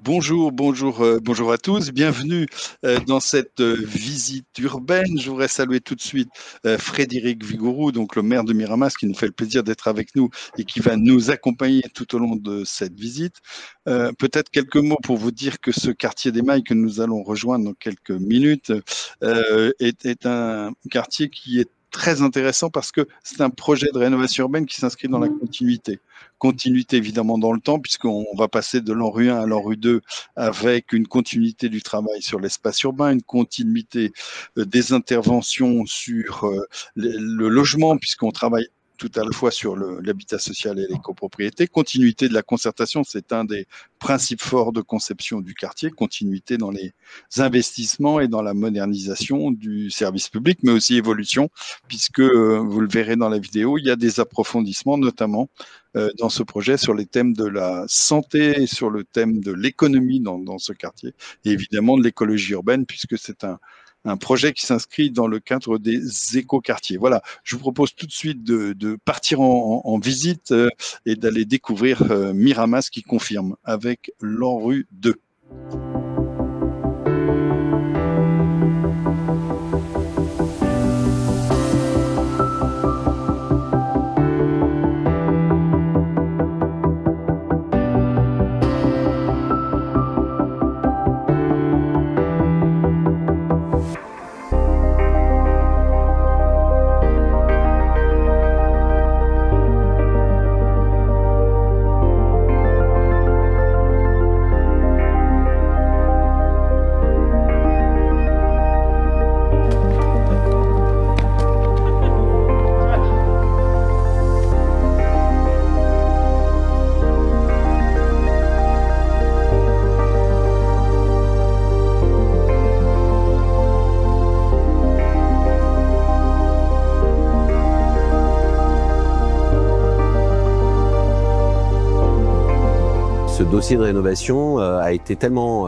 Bonjour à tous. Bienvenue dans cette visite urbaine. Je voudrais saluer tout de suite Frédéric Vigouroux, donc le maire de Miramas, qui nous fait le plaisir d'être avec nous et qui va nous accompagner tout au long de cette visite. Peut-être quelques mots pour vous dire que ce quartier des Mailles que nous allons rejoindre dans quelques minutes est un quartier qui est très intéressant parce que c'est un projet de rénovation urbaine qui s'inscrit dans la continuité. Continuité évidemment dans le temps, puisqu'on va passer de l'ANRU 1 à l'ANRU 2 avec une continuité du travail sur l'espace urbain, une continuité des interventions sur le logement, puisqu'on travaille tout à la fois sur l'habitat social et les copropriétés. Continuité de la concertation, c'est un des principes forts de conception du quartier, continuité dans les investissements et dans la modernisation du service public, mais aussi évolution, puisque vous le verrez dans la vidéo, il y a des approfondissements, notamment dans ce projet sur les thèmes de la santé et sur le thème de l'économie dans ce quartier, et évidemment de l'écologie urbaine, puisque c'est un projet qui s'inscrit dans le cadre des écoquartiers. Voilà, je vous propose tout de suite de partir en visite et d'aller découvrir Miramas qui confirme avec l'ANRU 2. Ce dossier de rénovation a été tellement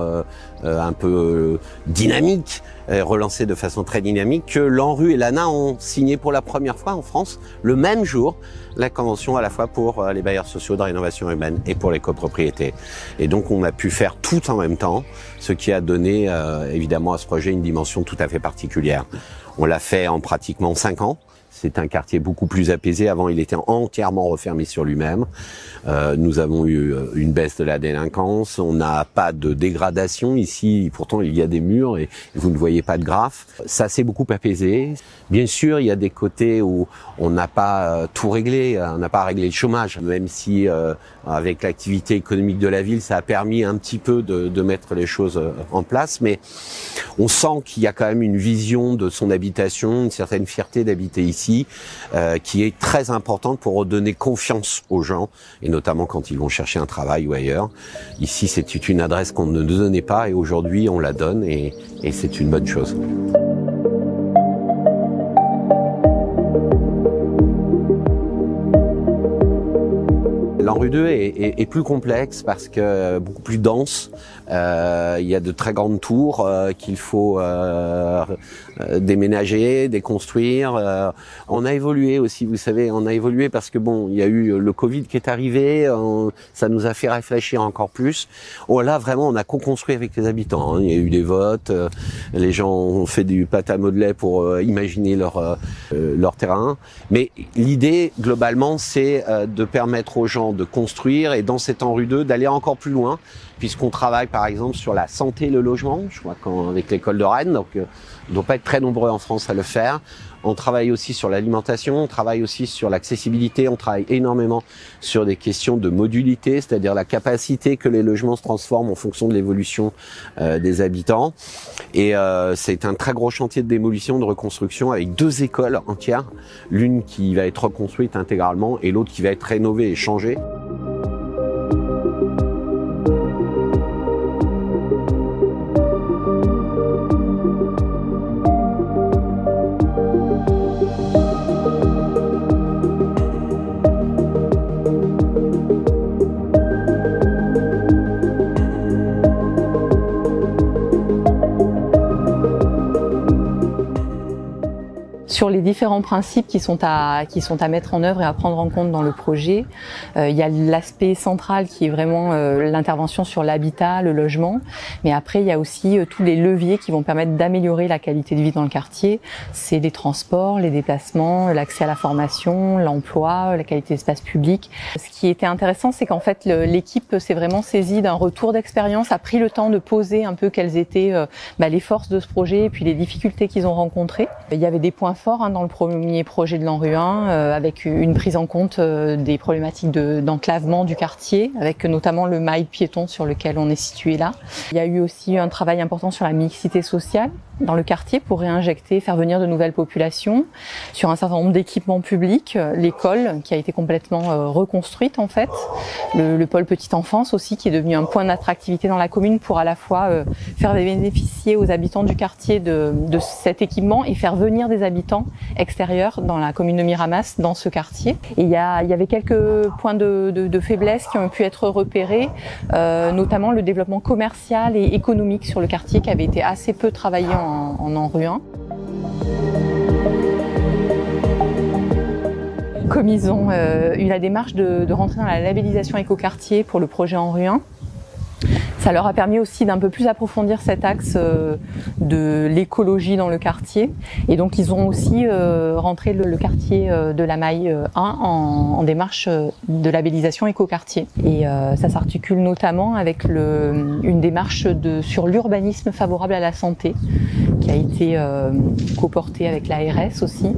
un peu dynamique, relancé de façon très dynamique, que l'ANRU et l'ANA ont signé pour la première fois en France, le même jour, la convention à la fois pour les bailleurs sociaux de rénovation urbaine et pour les copropriétés. Et donc on a pu faire tout en même temps, ce qui a donné évidemment à ce projet une dimension tout à fait particulière. On l'a fait en pratiquement 5 ans. C'est un quartier beaucoup plus apaisé. Avant, il était entièrement refermé sur lui-même. Nous avons eu une baisse de la délinquance. On n'a pas de dégradation ici. Pourtant, il y a des murs et vous ne voyez pas de graphes. Ça s'est beaucoup apaisé. Bien sûr, il y a des côtés où on n'a pas tout réglé. On n'a pas réglé le chômage. Même si, avec l'activité économique de la ville, ça a permis un petit peu de mettre les choses en place. Mais on sent qu'il y a quand même une vision de son habitation, une certaine fierté d'habiter ici, qui est très importante pour redonner confiance aux gens, et notamment quand ils vont chercher un travail ou ailleurs. Ici, c'est une adresse qu'on ne nous donnait pas, et aujourd'hui, on la donne, et c'est une bonne chose. L'ANRU 2 est plus complexe parce que beaucoup plus dense. Il y a de très grandes tours qu'il faut déménager, déconstruire. On a évolué aussi, vous savez, on a évolué parce que bon, il y a eu le Covid qui est arrivé, ça nous a fait réfléchir encore plus. Oh, là, vraiment, on a co-construit avec les habitants. Il y a eu des votes, les gens ont fait du pâte à modeler pour imaginer leur terrain. Mais l'idée, globalement, c'est de permettre aux gens de construire et dans cet ANRU 2 d'aller encore plus loin, puisqu'on travaille par exemple sur la santé et le logement, je crois avec l'école de Rennes, donc on ne doit pas être très nombreux en France à le faire. On travaille aussi sur l'alimentation, on travaille aussi sur l'accessibilité, on travaille énormément sur des questions de modulité, c'est-à-dire la capacité que les logements se transforment en fonction de l'évolution des habitants. Et c'est un très gros chantier de démolition, de reconstruction avec 2 écoles entières, l'une qui va être reconstruite intégralement et l'autre qui va être rénovée et changée. Sur les différents principes qui sont à mettre en œuvre et à prendre en compte dans le projet, il y a l'aspect central qui est vraiment l'intervention sur l'habitat, le logement, mais après il y a aussi tous les leviers qui vont permettre d'améliorer la qualité de vie dans le quartier. C'est les transports, les déplacements, l'accès à la formation, l'emploi, la qualité de l'espace public. Ce qui était intéressant, c'est qu'en fait l'équipe s'est vraiment saisie d'un retour d'expérience, a pris le temps de poser un peu quelles étaient les forces de ce projet et puis les difficultés qu'ils ont rencontrées. Il y avait des points forts dans le premier projet de l'ANRU 1 avec une prise en compte des problématiques d'enclavement du quartier, avec notamment le mail piéton sur lequel on est situé là. Il y a eu aussi un travail important sur la mixité sociale dans le quartier pour réinjecter, faire venir de nouvelles populations, sur un certain nombre d'équipements publics, l'école qui a été complètement reconstruite en fait, le pôle petite enfance aussi qui est devenu un point d'attractivité dans la commune pour à la fois faire bénéficier aux habitants du quartier de cet équipement et faire venir des habitants extérieurs dans la commune de Miramas, dans ce quartier. Et il y avait quelques points de faiblesse qui ont pu être repérés, notamment le développement commercial et économique sur le quartier qui avait été assez peu travaillé en ANRU 1. Comme ils ont eu la démarche de rentrer dans la labellisation écoquartier pour le projet ANRU 1, ça leur a permis aussi d'un peu plus approfondir cet axe de l'écologie dans le quartier. Et donc ils ont aussi rentré le quartier de la Maille 1 en démarche de labellisation écoquartier. Et ça s'articule notamment avec une démarche sur l'urbanisme favorable à la santé, qui a été coportée avec l'ARS aussi,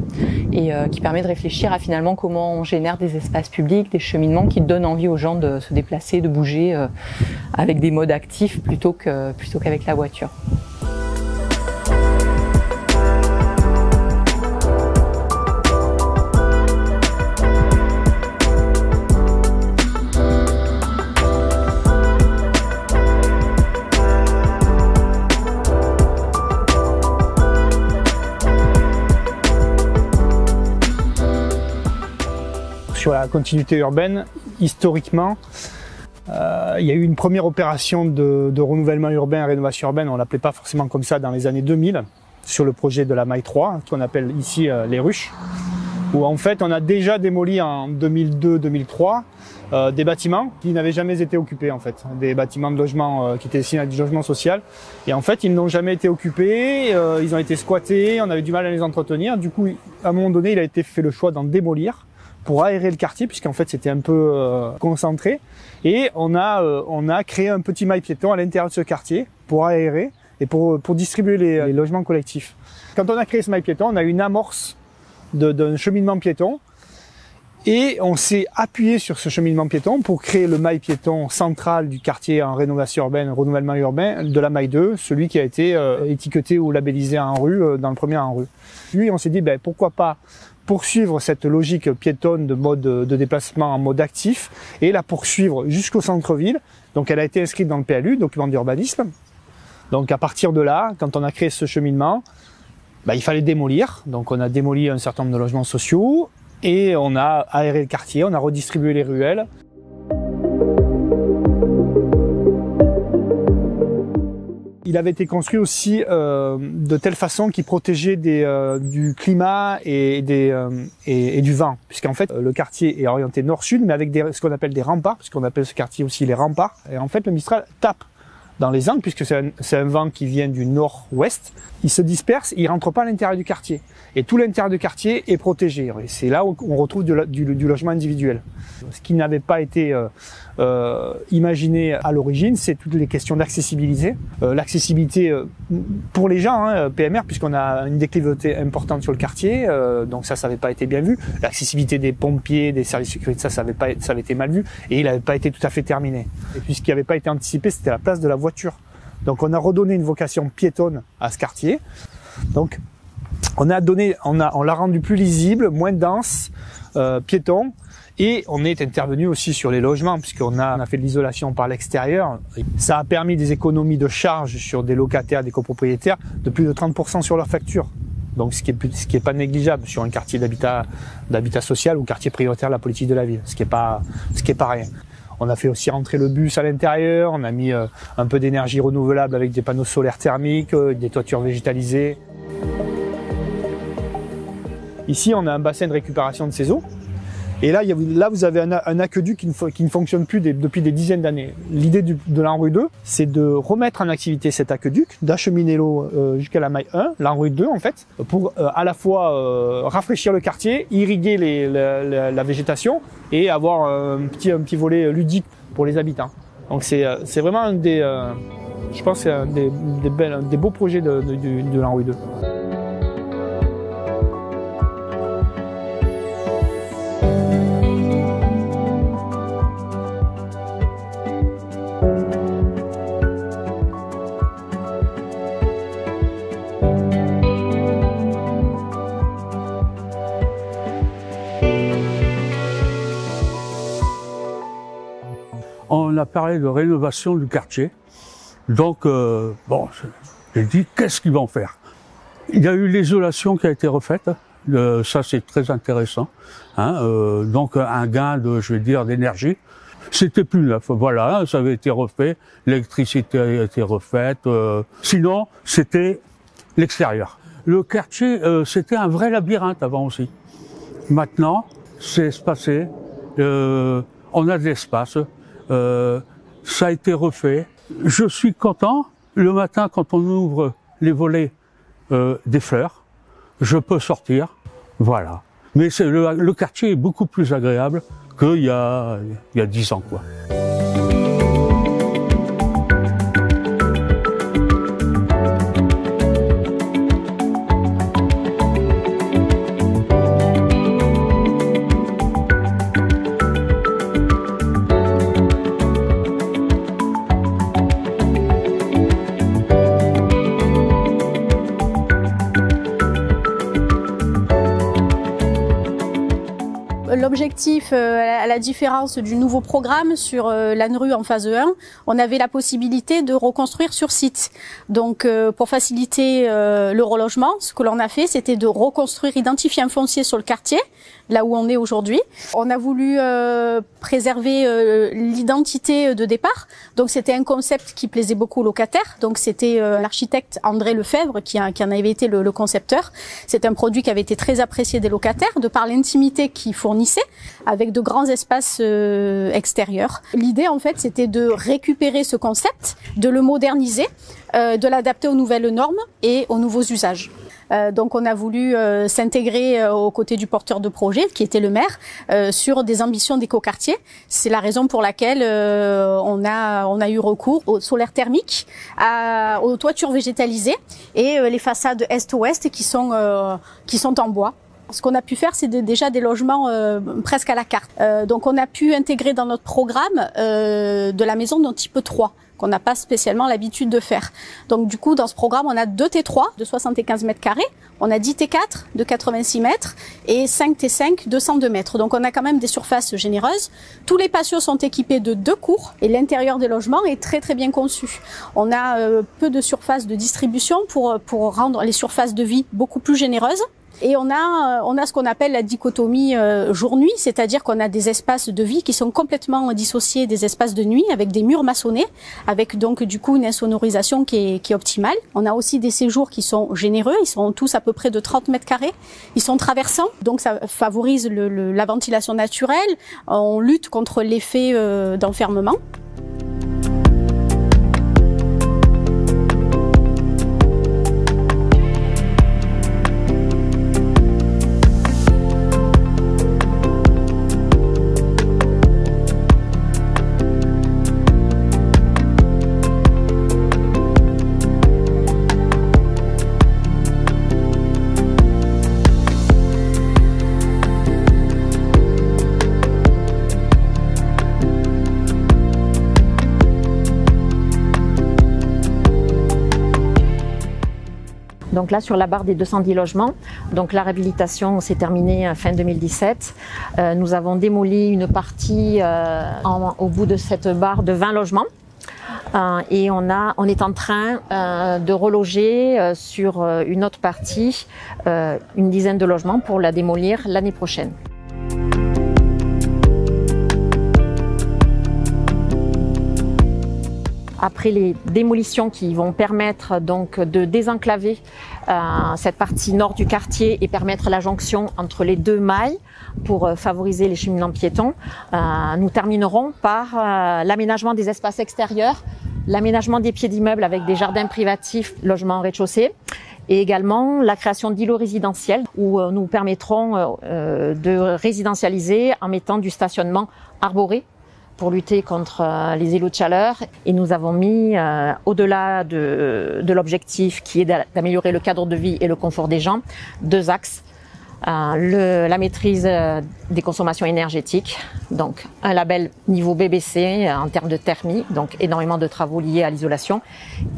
et qui permet de réfléchir à finalement comment on génère des espaces publics, des cheminements qui donnent envie aux gens de se déplacer, de bouger avec des modes actifs plutôt qu'avec la voiture. Sur la continuité urbaine, historiquement, il y a eu une première opération de renouvellement urbain, rénovation urbaine, on ne l'appelait pas forcément comme ça dans les années 2000, sur le projet de la Maille 3, qu'on appelle ici les ruches, où en fait on a déjà démoli en 2002-2003 des bâtiments qui n'avaient jamais été occupés en fait, des bâtiments de logement qui étaient destinés à du logement social, et en fait ils n'ont jamais été occupés, ils ont été squattés, on avait du mal à les entretenir, du coup à un moment donné il a été fait le choix d'en démolir pour aérer le quartier, puisqu'en fait c'était un peu concentré, et on a créé un petit mail piéton à l'intérieur de ce quartier pour aérer et pour distribuer les logements collectifs. Quand on a créé ce mail piéton, on a eu une amorce d'un cheminement piéton, et on s'est appuyé sur ce cheminement piéton pour créer le mail piéton central du quartier en rénovation urbaine, renouvellement urbain de la Maille 2, celui qui a été étiqueté ou labellisé en rue dans le premier en rue. Puis on s'est dit pourquoi pas poursuivre cette logique piétonne de déplacement en mode actif et la poursuivre jusqu'au centre-ville. Donc elle a été inscrite dans le PLU, document d'urbanisme. Donc à partir de là, quand on a créé ce cheminement, il fallait démolir. Donc on a démoli un certain nombre de logements sociaux et on a aéré le quartier, on a redistribué les ruelles. Il avait été construit aussi de telle façon qu'il protégeait du climat et du vent, puisqu'en fait le quartier est orienté nord-sud, mais avec ce qu'on appelle des remparts, puisqu'on appelle ce quartier aussi les remparts. Et en fait le Mistral tape dans les angles, puisque c'est un vent qui vient du nord-ouest. Il se disperse, il rentre pas à l'intérieur du quartier. Et tout l'intérieur du quartier est protégé. Et c'est là où on retrouve du logement individuel. Ce qui n'avait pas été imaginé à l'origine, c'est toutes les questions d'accessibilité. L'accessibilité pour les gens, PMR, puisqu'on a une déclivité importante sur le quartier, donc ça n'avait pas été bien vu. L'accessibilité des pompiers, des services de sécurité, ça avait été mal vu, et il n'avait pas été tout à fait terminé. Et puis ce qui n'avait pas été anticipé, c'était la place de la voiture. Donc on a redonné une vocation piétonne à ce quartier. Donc on l'a rendu plus lisible, moins dense, piéton, et on est intervenu aussi sur les logements, puisqu'on a fait de l'isolation par l'extérieur. Ça a permis des économies de charges sur des locataires, des copropriétaires, de plus de 30% sur leur facture. Donc ce qui est pas négligeable sur un quartier d'habitat social ou quartier prioritaire de la politique de la ville, ce qui est pas rien. On a fait aussi rentrer le bus à l'intérieur, on a mis un peu d'énergie renouvelable avec des panneaux solaires thermiques, des toitures végétalisées. Ici, on a un bassin de récupération de ces eaux. Et là, vous avez un aqueduc qui ne fonctionne plus depuis des dizaines d'années. L'idée de l'ANRU 2, c'est de remettre en activité cet aqueduc, d'acheminer l'eau jusqu'à la maille 1, l'ANRU 2 en fait, pour à la fois rafraîchir le quartier, irriguer la végétation et avoir un petit volet ludique pour les habitants. Donc c'est vraiment un je pense, c'est un des beaux projets de l'ANRU 2. On a parlé de rénovation du quartier. Donc, bon, j'ai dit, qu'est-ce qu'ils vont faire? Il y a eu l'isolation qui a été refaite. Ça, c'est très intéressant. Hein, donc, un gain de, je vais dire, d'énergie. C'était plus neuf. Voilà, ça avait été refait. L'électricité a été refaite. Sinon, c'était l'extérieur. Le quartier, c'était un vrai labyrinthe avant aussi. Maintenant, c'est espacé. On a de l'espace. Ça a été refait. Je suis content. Le matin, quand on ouvre les volets des fleurs, je peux sortir. Voilà. Mais le quartier est beaucoup plus agréable qu'il y a 10 ans, quoi. L'objectif, à la différence du nouveau programme sur l'ANRU en phase 1, on avait la possibilité de reconstruire sur site. Donc pour faciliter le relogement, ce que l'on a fait, c'était de reconstruire, identifier un foncier sur le quartier, là où on est aujourd'hui. On a voulu préserver l'identité de départ. Donc c'était un concept qui plaisait beaucoup aux locataires. Donc c'était l'architecte André Lefebvre qui en avait été le concepteur. C'est un produit qui avait été très apprécié des locataires de par l'intimité qu'il fournissait, avec de grands espaces extérieurs. L'idée en fait c'était de récupérer ce concept, de le moderniser, de l'adapter aux nouvelles normes et aux nouveaux usages. Donc on a voulu s'intégrer aux côtés du porteur de projet, qui était le maire, sur des ambitions d'écoquartier. C'est la raison pour laquelle on a eu recours au solaire thermique, aux toitures végétalisées et les façades est-ouest qui sont en bois. Ce qu'on a pu faire, c'est déjà des logements presque à la carte. Donc on a pu intégrer dans notre programme de la maison d'un type 3. Qu'on n'a pas spécialement l'habitude de faire. Donc du coup, dans ce programme, on a 2 T3 de 75 mètres carrés, on a 10 T4 de 86 mètres et 5 T5 de 102 mètres. Donc on a quand même des surfaces généreuses. Tous les patios sont équipés de 2 cours et l'intérieur des logements est très très bien conçu. On a peu de surface de distribution pour rendre les surfaces de vie beaucoup plus généreuses. Et on a ce qu'on appelle la dichotomie jour-nuit, c'est-à-dire qu'on a des espaces de vie qui sont complètement dissociés des espaces de nuit, avec des murs maçonnés, avec donc du coup une insonorisation qui est optimale. On a aussi des séjours qui sont généreux, ils sont tous à peu près de 30 mètres carrés, ils sont traversants, donc ça favorise la ventilation naturelle, on lutte contre l'effet d'enfermement. Donc là, sur la barre des 210 logements, donc la réhabilitation s'est terminée fin 2017. Nous avons démoli une partie au bout de cette barre de 20 logements. Et on est en train de reloger sur une autre partie une dizaine de logements pour la démolir l'année prochaine. Après les démolitions qui vont permettre donc de désenclaver cette partie nord du quartier et permettre la jonction entre les deux mailles pour favoriser les cheminements piétons, nous terminerons par l'aménagement des espaces extérieurs, l'aménagement des pieds d'immeubles avec des jardins privatifs, logements au rez-de-chaussée, et également la création d'îlots résidentiels où nous permettrons de résidentialiser en mettant du stationnement arboré pour lutter contre les îlots de chaleur. Et nous avons mis, au-delà de l'objectif qui est d'améliorer le cadre de vie et le confort des gens, 2 axes. La maîtrise des consommations énergétiques, donc un label niveau BBC en termes de thermie, donc énormément de travaux liés à l'isolation,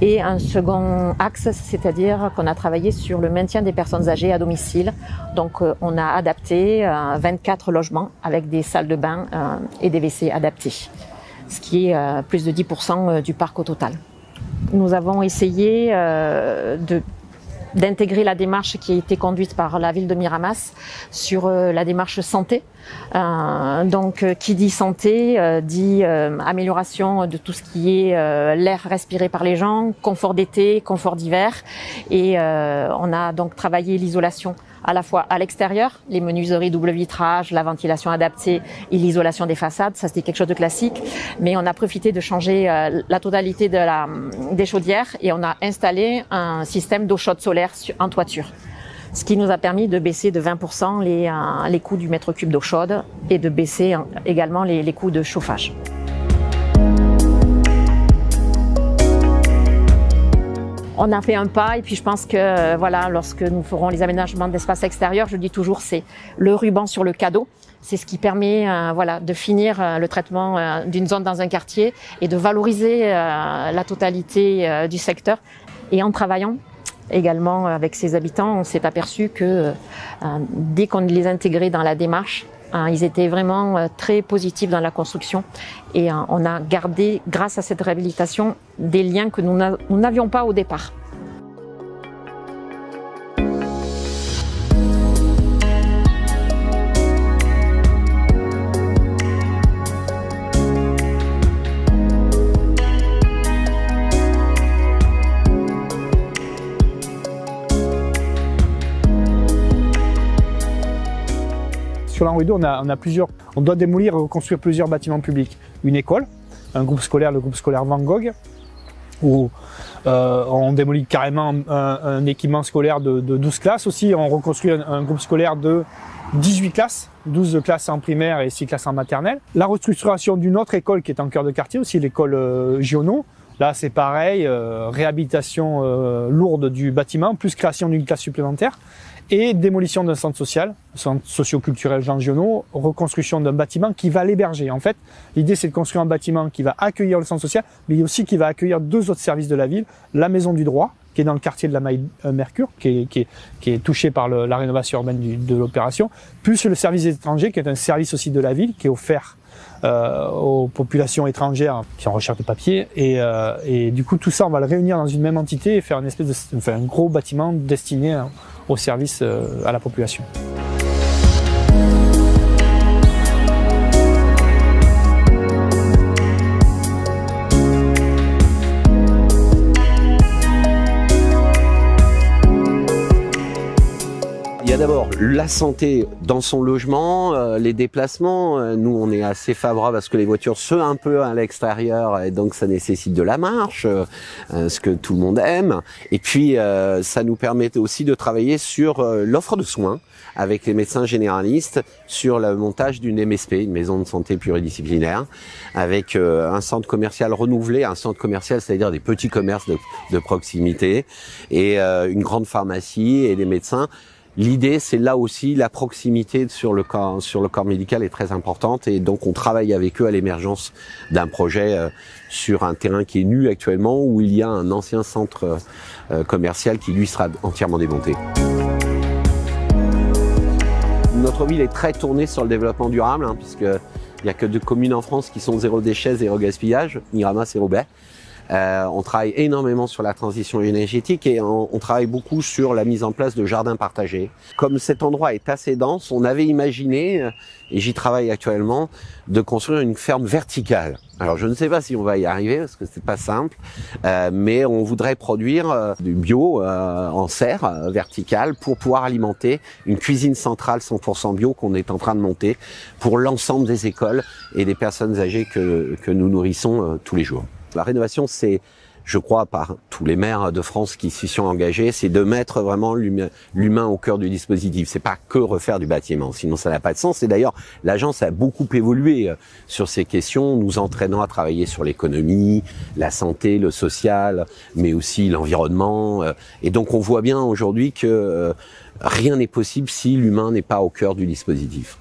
et un second axe, c'est-à-dire qu'on a travaillé sur le maintien des personnes âgées à domicile. Donc on a adapté 24 logements avec des salles de bain et des WC adaptés, ce qui est plus de 10% du parc au total. Nous avons essayé d'intégrer la démarche qui a été conduite par la ville de Miramas sur la démarche santé. Donc qui dit santé dit amélioration de tout ce qui est l'air respiré par les gens, confort d'été, confort d'hiver, et on a donc travaillé l'isolation à la fois à l'extérieur, les menuiseries double vitrage, la ventilation adaptée et l'isolation des façades, ça c'était quelque chose de classique, mais on a profité de changer la totalité des chaudières et on a installé un système d'eau chaude solaire en toiture, ce qui nous a permis de baisser de 20% les coûts du mètre cube d'eau chaude et de baisser également les coûts de chauffage. On a fait un pas et puis je pense que voilà, lorsque nous ferons les aménagements d'espace extérieur, je dis toujours c'est le ruban sur le cadeau. C'est ce qui permet voilà, de finir le traitement d'une zone dans un quartier et de valoriser la totalité du secteur. Et en travaillant également avec ses habitants, on s'est aperçu que dès qu'on les intégrait dans la démarche, ils étaient vraiment très positifs dans la construction et on a gardé, grâce à cette réhabilitation, des liens que nous n'avions pas au départ. Sur l'Henri II, on doit démolir et reconstruire plusieurs bâtiments publics. Une école, un groupe scolaire, le groupe scolaire Van Gogh, où on démolit carrément un équipement scolaire de 12 classes. Aussi, on reconstruit un groupe scolaire de 18 classes, 12 classes en primaire et 6 classes en maternelle. La restructuration d'une autre école qui est en cœur de quartier, aussi l'école Giono. Là, c'est pareil, réhabilitation lourde du bâtiment, plus création d'une classe supplémentaire. Et démolition d'un centre social, centre socio-culturel Jean Giono, reconstruction d'un bâtiment qui va l'héberger. En fait, l'idée c'est de construire un bâtiment qui va accueillir le centre social, mais aussi qui va accueillir 2 autres services de la ville, la Maison du Droit, qui est dans le quartier de la Maille Mercure, qui est touché par la rénovation urbaine de l'opération, plus le service des étrangers, qui est un service aussi de la ville, qui est offert aux populations étrangères qui sont en recherche de papier. Et du coup, tout ça, on va le réunir dans une même entité et faire une espèce de, un gros bâtiment destiné au service à la population. Il y a d'abord la santé dans son logement, les déplacements. Nous, on est assez favorable à ce que les voitures soient un peu à l'extérieur et donc ça nécessite de la marche, ce que tout le monde aime. Et puis, ça nous permet aussi de travailler sur l'offre de soins avec les médecins généralistes sur le montage d'une MSP, une maison de santé pluridisciplinaire, avec un centre commercial renouvelé, un centre commercial, c'est-à-dire des petits commerces de proximité, et une grande pharmacie et des médecins. L'idée, c'est là aussi la proximité sur le corps médical est très importante et donc on travaille avec eux à l'émergence d'un projet sur un terrain qui est nu actuellement où il y a un ancien centre commercial qui lui sera entièrement démonté. Notre ville est très tournée sur le développement durable, puisque il n'y a que 2 communes en France qui sont zéro déchet, zéro gaspillage, Miramas et Roubaix. On travaille énormément sur la transition énergétique et on travaille beaucoup sur la mise en place de jardins partagés. Comme cet endroit est assez dense, on avait imaginé, et j'y travaille actuellement, de construire une ferme verticale. Alors je ne sais pas si on va y arriver parce que c'est pas simple, mais on voudrait produire du bio en serre verticale pour pouvoir alimenter une cuisine centrale 100% bio qu'on est en train de monter pour l'ensemble des écoles et des personnes âgées que nous nourrissons tous les jours. La rénovation, c'est, je crois, par tous les maires de France qui s'y sont engagés, c'est de mettre vraiment l'humain au cœur du dispositif. C'est pas que refaire du bâtiment, sinon ça n'a pas de sens. Et d'ailleurs, l'agence a beaucoup évolué sur ces questions, nous entraînant à travailler sur l'économie, la santé, le social, mais aussi l'environnement. Et donc, on voit bien aujourd'hui que rien n'est possible si l'humain n'est pas au cœur du dispositif.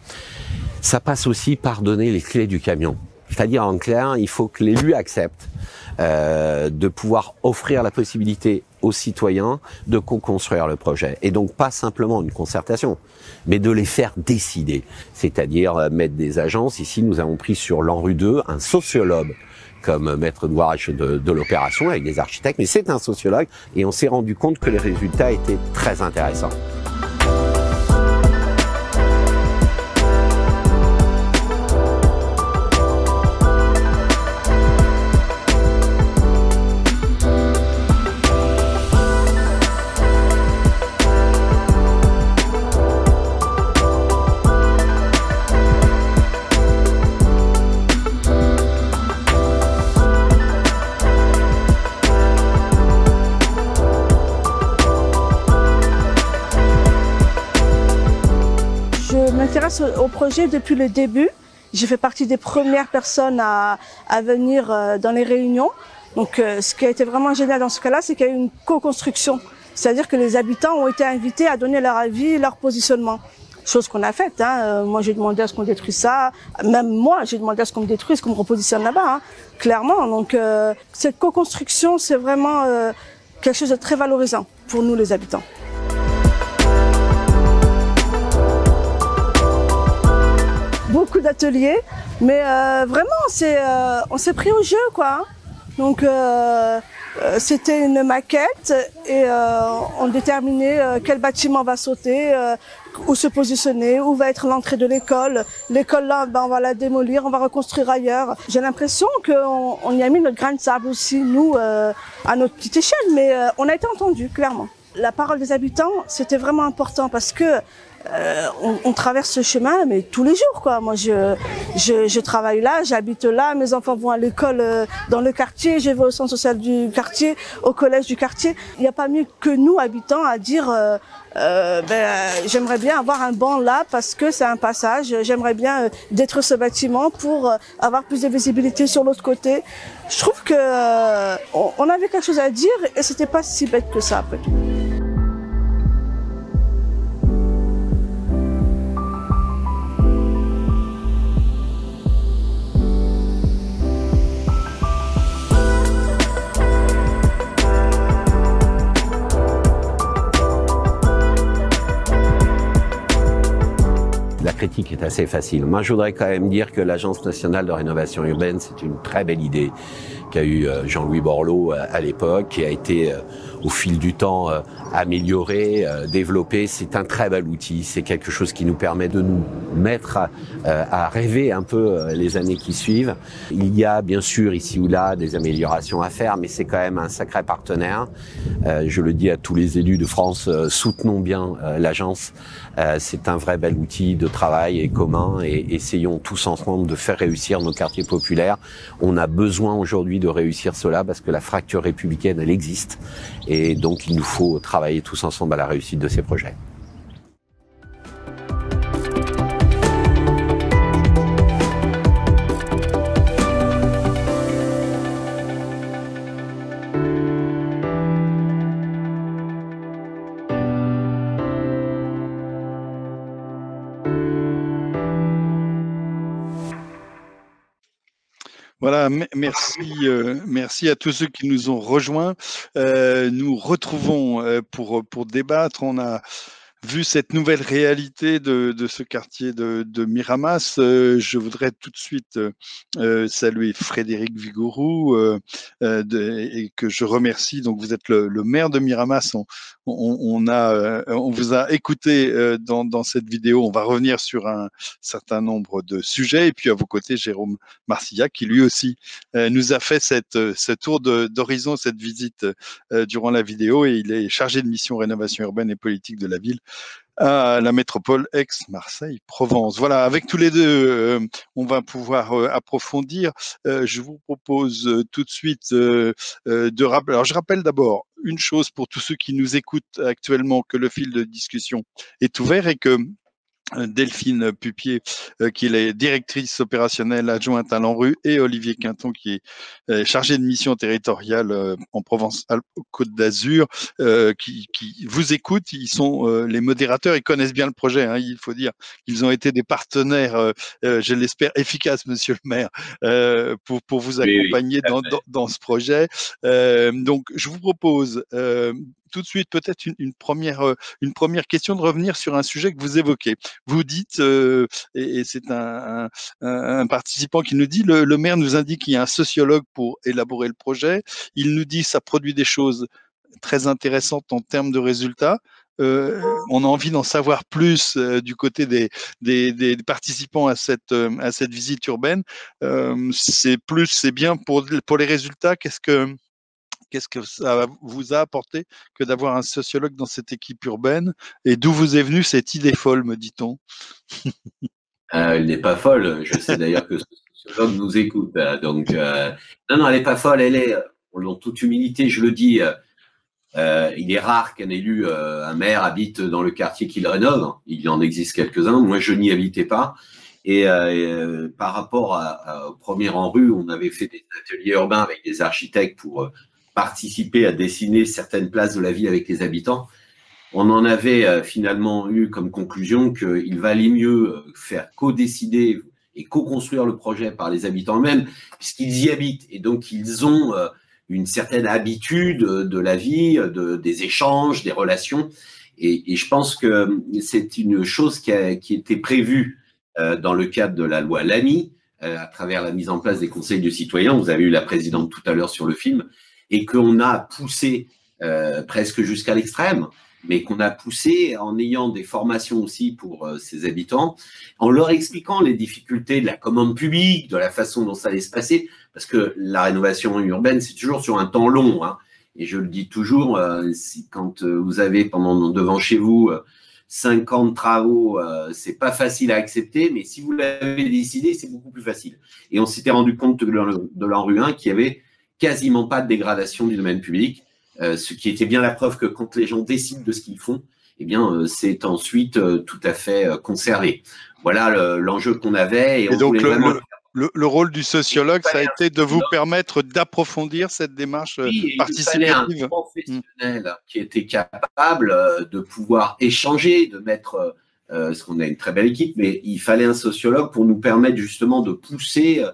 Ça passe aussi par donner les clés du camion. C'est-à-dire, en clair, il faut que l'élu accepte de pouvoir offrir la possibilité aux citoyens de co-construire le projet. Et donc, pas simplement une concertation, mais de les faire décider. C'est-à-dire mettre des agences. Ici, nous avons pris sur l'ANRU 2 un sociologue comme maître d'ouvrage de l'opération avec des architectes, mais c'est un sociologue. Et on s'est rendu compte que les résultats étaient très intéressants. Je m'intéresse au projet depuis le début. J'ai fait partie des premières personnes à venir dans les réunions. Donc ce qui a été vraiment génial dans ce cas-là, c'est qu'il y a eu une co-construction. C'est-à-dire que les habitants ont été invités à donner leur avis et leur positionnement. Chose qu'on a faite. Moi, j'ai demandé à ce qu'on détruise ça. Même moi, j'ai demandé à ce qu'on me détruise, qu'on me repositionne là-bas, clairement. Donc cette co-construction, c'est vraiment quelque chose de très valorisant pour nous, les habitants. Beaucoup d'ateliers, mais vraiment, on s'est pris au jeu, quoi. Donc, c'était une maquette et on déterminait quel bâtiment va sauter, où se positionner, où va être l'entrée de l'école. L'école, là, on va la démolir, on va reconstruire ailleurs. J'ai l'impression qu'on y a mis notre grain de sable aussi, nous, à notre petite échelle, mais on a été entendus, clairement. La parole des habitants, c'était vraiment important parce que on traverse ce chemin, mais tous les jours, quoi. Moi, je travaille là, j'habite là, mes enfants vont à l'école dans le quartier, je vais au centre social du quartier, au collège du quartier. Il n'y a pas mieux que nous, habitants, à dire j'aimerais bien avoir un banc là parce que c'est un passage, j'aimerais bien détruire ce bâtiment pour avoir plus de visibilité sur l'autre côté. Je trouve que on avait quelque chose à dire et c'était pas si bête que ça, après tout. La critique est assez facile. Moi, je voudrais quand même dire que l'Agence nationale de rénovation urbaine, c'est une très belle idée qu'a eu Jean-Louis Borloo à l'époque, qui a été au fil du temps amélioré, développé. C'est un très bel outil. C'est quelque chose qui nous permet de nous mettre à rêver un peu les années qui suivent. Il y a bien sûr ici ou là des améliorations à faire, mais c'est quand même un sacré partenaire. Je le dis à tous les élus de France, soutenons bien l'agence. C'est un vrai bel outil de travail et commun et essayons tous ensemble de faire réussir nos quartiers populaires. On a besoin aujourd'hui de réussir cela parce que la fracture républicaine, elle existe et donc il nous faut travailler tous ensemble à la réussite de ces projets. Voilà, merci à tous ceux qui nous ont rejoints. Nous retrouvons pour débattre. On a vu cette nouvelle réalité de ce quartier de Miramas, je voudrais tout de suite saluer Frédéric Vigouroux et que je remercie. Donc, vous êtes le maire de Miramas. On vous a écouté dans cette vidéo. On va revenir sur un certain nombre de sujets. Et puis, à vos côtés, Jérôme Marcillac, qui lui aussi nous a fait ce tour d'horizon, cette visite durant la vidéo. Et il est chargé de mission rénovation urbaine et politique de la ville à la métropole Aix-Marseille-Provence. Voilà, avec tous les deux, on va pouvoir approfondir. Je vous propose tout de suite de rappeler. Alors, je rappelle d'abord une chose pour tous ceux qui nous écoutent actuellement, que le fil de discussion est ouvert et que Delphine Pupier, qui est la directrice opérationnelle adjointe à l'ANRU, et Olivier Quinton, qui est chargé de mission territoriale en Provence-Alpes-Côte d'Azur, qui vous écoutent. Ils sont les modérateurs, ils connaissent bien le projet. Hein, il faut dire qu'ils ont été des partenaires, je l'espère, efficaces, monsieur le maire, pour vous accompagner dans ce projet. Donc, je vous propose tout de suite peut-être une première question, de revenir sur un sujet que vous évoquez. Vous dites, et c'est un participant qui nous dit, le maire nous indique qu'il y a un sociologue pour élaborer le projet. Il nous dit ça produit des choses très intéressantes en termes de résultats. On a envie d'en savoir plus du côté des participants à cette visite urbaine. C'est bien pour les résultats. Qu'est-ce que ça vous a apporté que d'avoir un sociologue dans cette équipe urbaine? Et d'où vous est venue cette idée folle, me dit-on? Elle n'est pas folle. Je sais d'ailleurs que ce sociologue nous écoute. Donc, non, elle n'est pas folle. Elle est, en toute humilité, je le dis, il est rare qu'un élu, un maire, habite dans le quartier qu'il rénove. Il en existe quelques-uns. Moi, je n'y habitais pas. Et par rapport au premier ANRU, on avait fait des ateliers urbains avec des architectes pour participer à dessiner certaines places de la vie avec les habitants. On en avait finalement eu comme conclusion qu'il valait mieux faire co-décider et co-construire le projet par les habitants eux-mêmes, puisqu'ils y habitent. Et donc, ils ont une certaine habitude de la vie, des échanges, des relations. Et je pense que c'est une chose qui était prévue dans le cadre de la loi Lamy, à travers la mise en place des conseils de citoyens. Vous avez eu la présidente tout à l'heure sur le film, et qu'on a poussé presque jusqu'à l'extrême, mais qu'on a poussé en ayant des formations aussi pour ces habitants, en leur expliquant les difficultés de la commande publique, de la façon dont ça allait se passer, parce que la rénovation urbaine, c'est toujours sur un temps long, hein. Et je le dis toujours, quand vous avez devant chez vous 5 ans de travaux, c'est pas facile à accepter, mais si vous l'avez décidé, c'est beaucoup plus facile. Et on s'était rendu compte de l'ANRU 1 qu'il y avait quasiment pas de dégradation du domaine public, ce qui était bien la preuve que quand les gens décident de ce qu'ils font, eh bien, c'est ensuite tout à fait conservé. Voilà l'enjeu qu'on avait. Et donc, le rôle du sociologue, ça a été de vous permettre d'approfondir cette démarche participative. Il fallait un professionnel qui était capable de pouvoir échanger, de mettre, parce qu'on a une très belle équipe, mais il fallait un sociologue pour nous permettre justement de pousser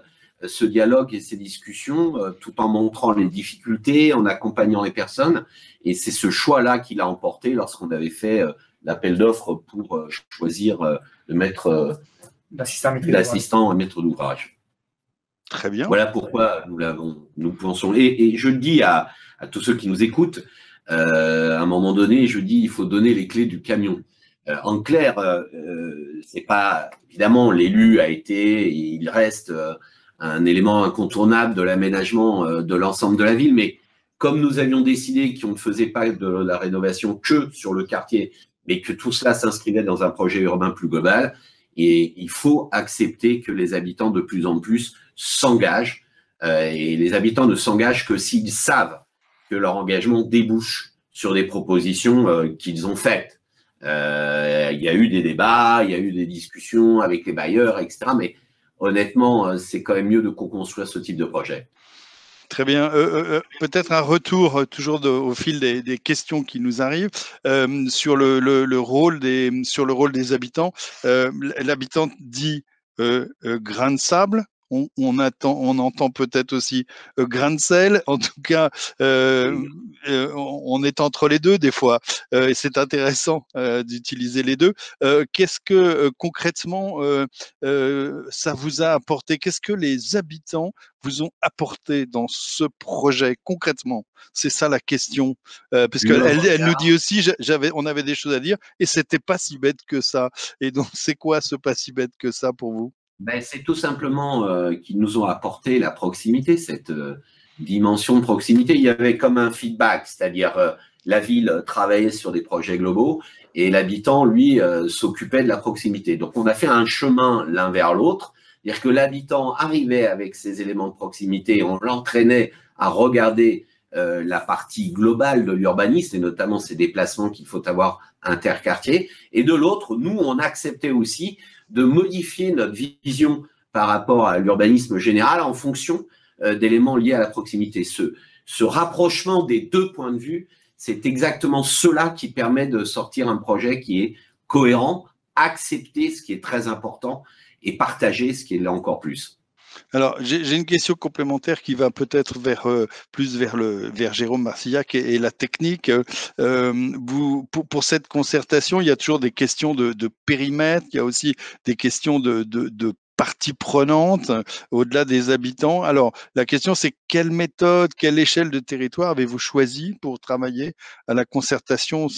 ce dialogue et ces discussions, tout en montrant les difficultés, en accompagnant les personnes. Et c'est ce choix-là qu'il a emporté lorsqu'on avait fait l'appel d'offres pour choisir de mettre l'assistant à maître d'ouvrage. Très bien. Voilà pourquoi nous pensons. Et je le dis à tous ceux qui nous écoutent, à un moment donné, je dis il faut donner les clés du camion. En clair, c'est pas évidemment l'élu a été et il reste un élément incontournable de l'aménagement de l'ensemble de la ville, mais comme nous avions décidé qu'on ne faisait pas de la rénovation que sur le quartier, mais que tout cela s'inscrivait dans un projet urbain plus global, et il faut accepter que les habitants de plus en plus s'engagent, et les habitants ne s'engagent que s'ils savent que leur engagement débouche sur des propositions qu'ils ont faites. Il y a eu des débats, il y a eu des discussions avec les bailleurs, etc., mais honnêtement, c'est quand même mieux de co-construire ce type de projet. Très bien. Peut-être un retour toujours au fil des questions qui nous arrivent sur le rôle des habitants. L'habitant dit grain de sable. on entend peut-être aussi grain de sel. En tout cas, on est entre les deux des fois, et c'est intéressant d'utiliser les deux. Qu'est-ce que concrètement ça vous a apporté? Qu'est-ce que les habitants vous ont apporté dans ce projet concrètement? C'est ça la question, parce qu'elle nous dit aussi, on avait des choses à dire et c'était pas si bête que ça. Et donc, c'est quoi ce pas si bête que ça pour vous? Ben, c'est tout simplement qu'ils nous ont apporté la proximité, cette dimension de proximité. Il y avait comme un feedback, c'est-à-dire la ville travaillait sur des projets globaux et l'habitant, lui, s'occupait de la proximité. Donc, on a fait un chemin l'un vers l'autre. C'est-à-dire que l'habitant arrivait avec ses éléments de proximité, on l'entraînait à regarder la partie globale de l'urbanisme et notamment ces déplacements qu'il faut avoir interquartier. Et de l'autre, nous, on acceptait aussi de modifier notre vision par rapport à l'urbanisme général en fonction d'éléments liés à la proximité. Ce rapprochement des deux points de vue, c'est exactement cela qui permet de sortir un projet qui est cohérent, accepter ce qui est très important et partager ce qui est là encore plus. Alors, j'ai une question complémentaire qui va peut-être plus vers Jérôme Marcillac et la technique. Pour cette concertation, il y a toujours des questions de périmètre, il y a aussi des questions de parties prenantes au-delà des habitants. Alors, la question, c'est quelle méthode, quelle échelle de territoire avez-vous choisi pour travailler à la concertation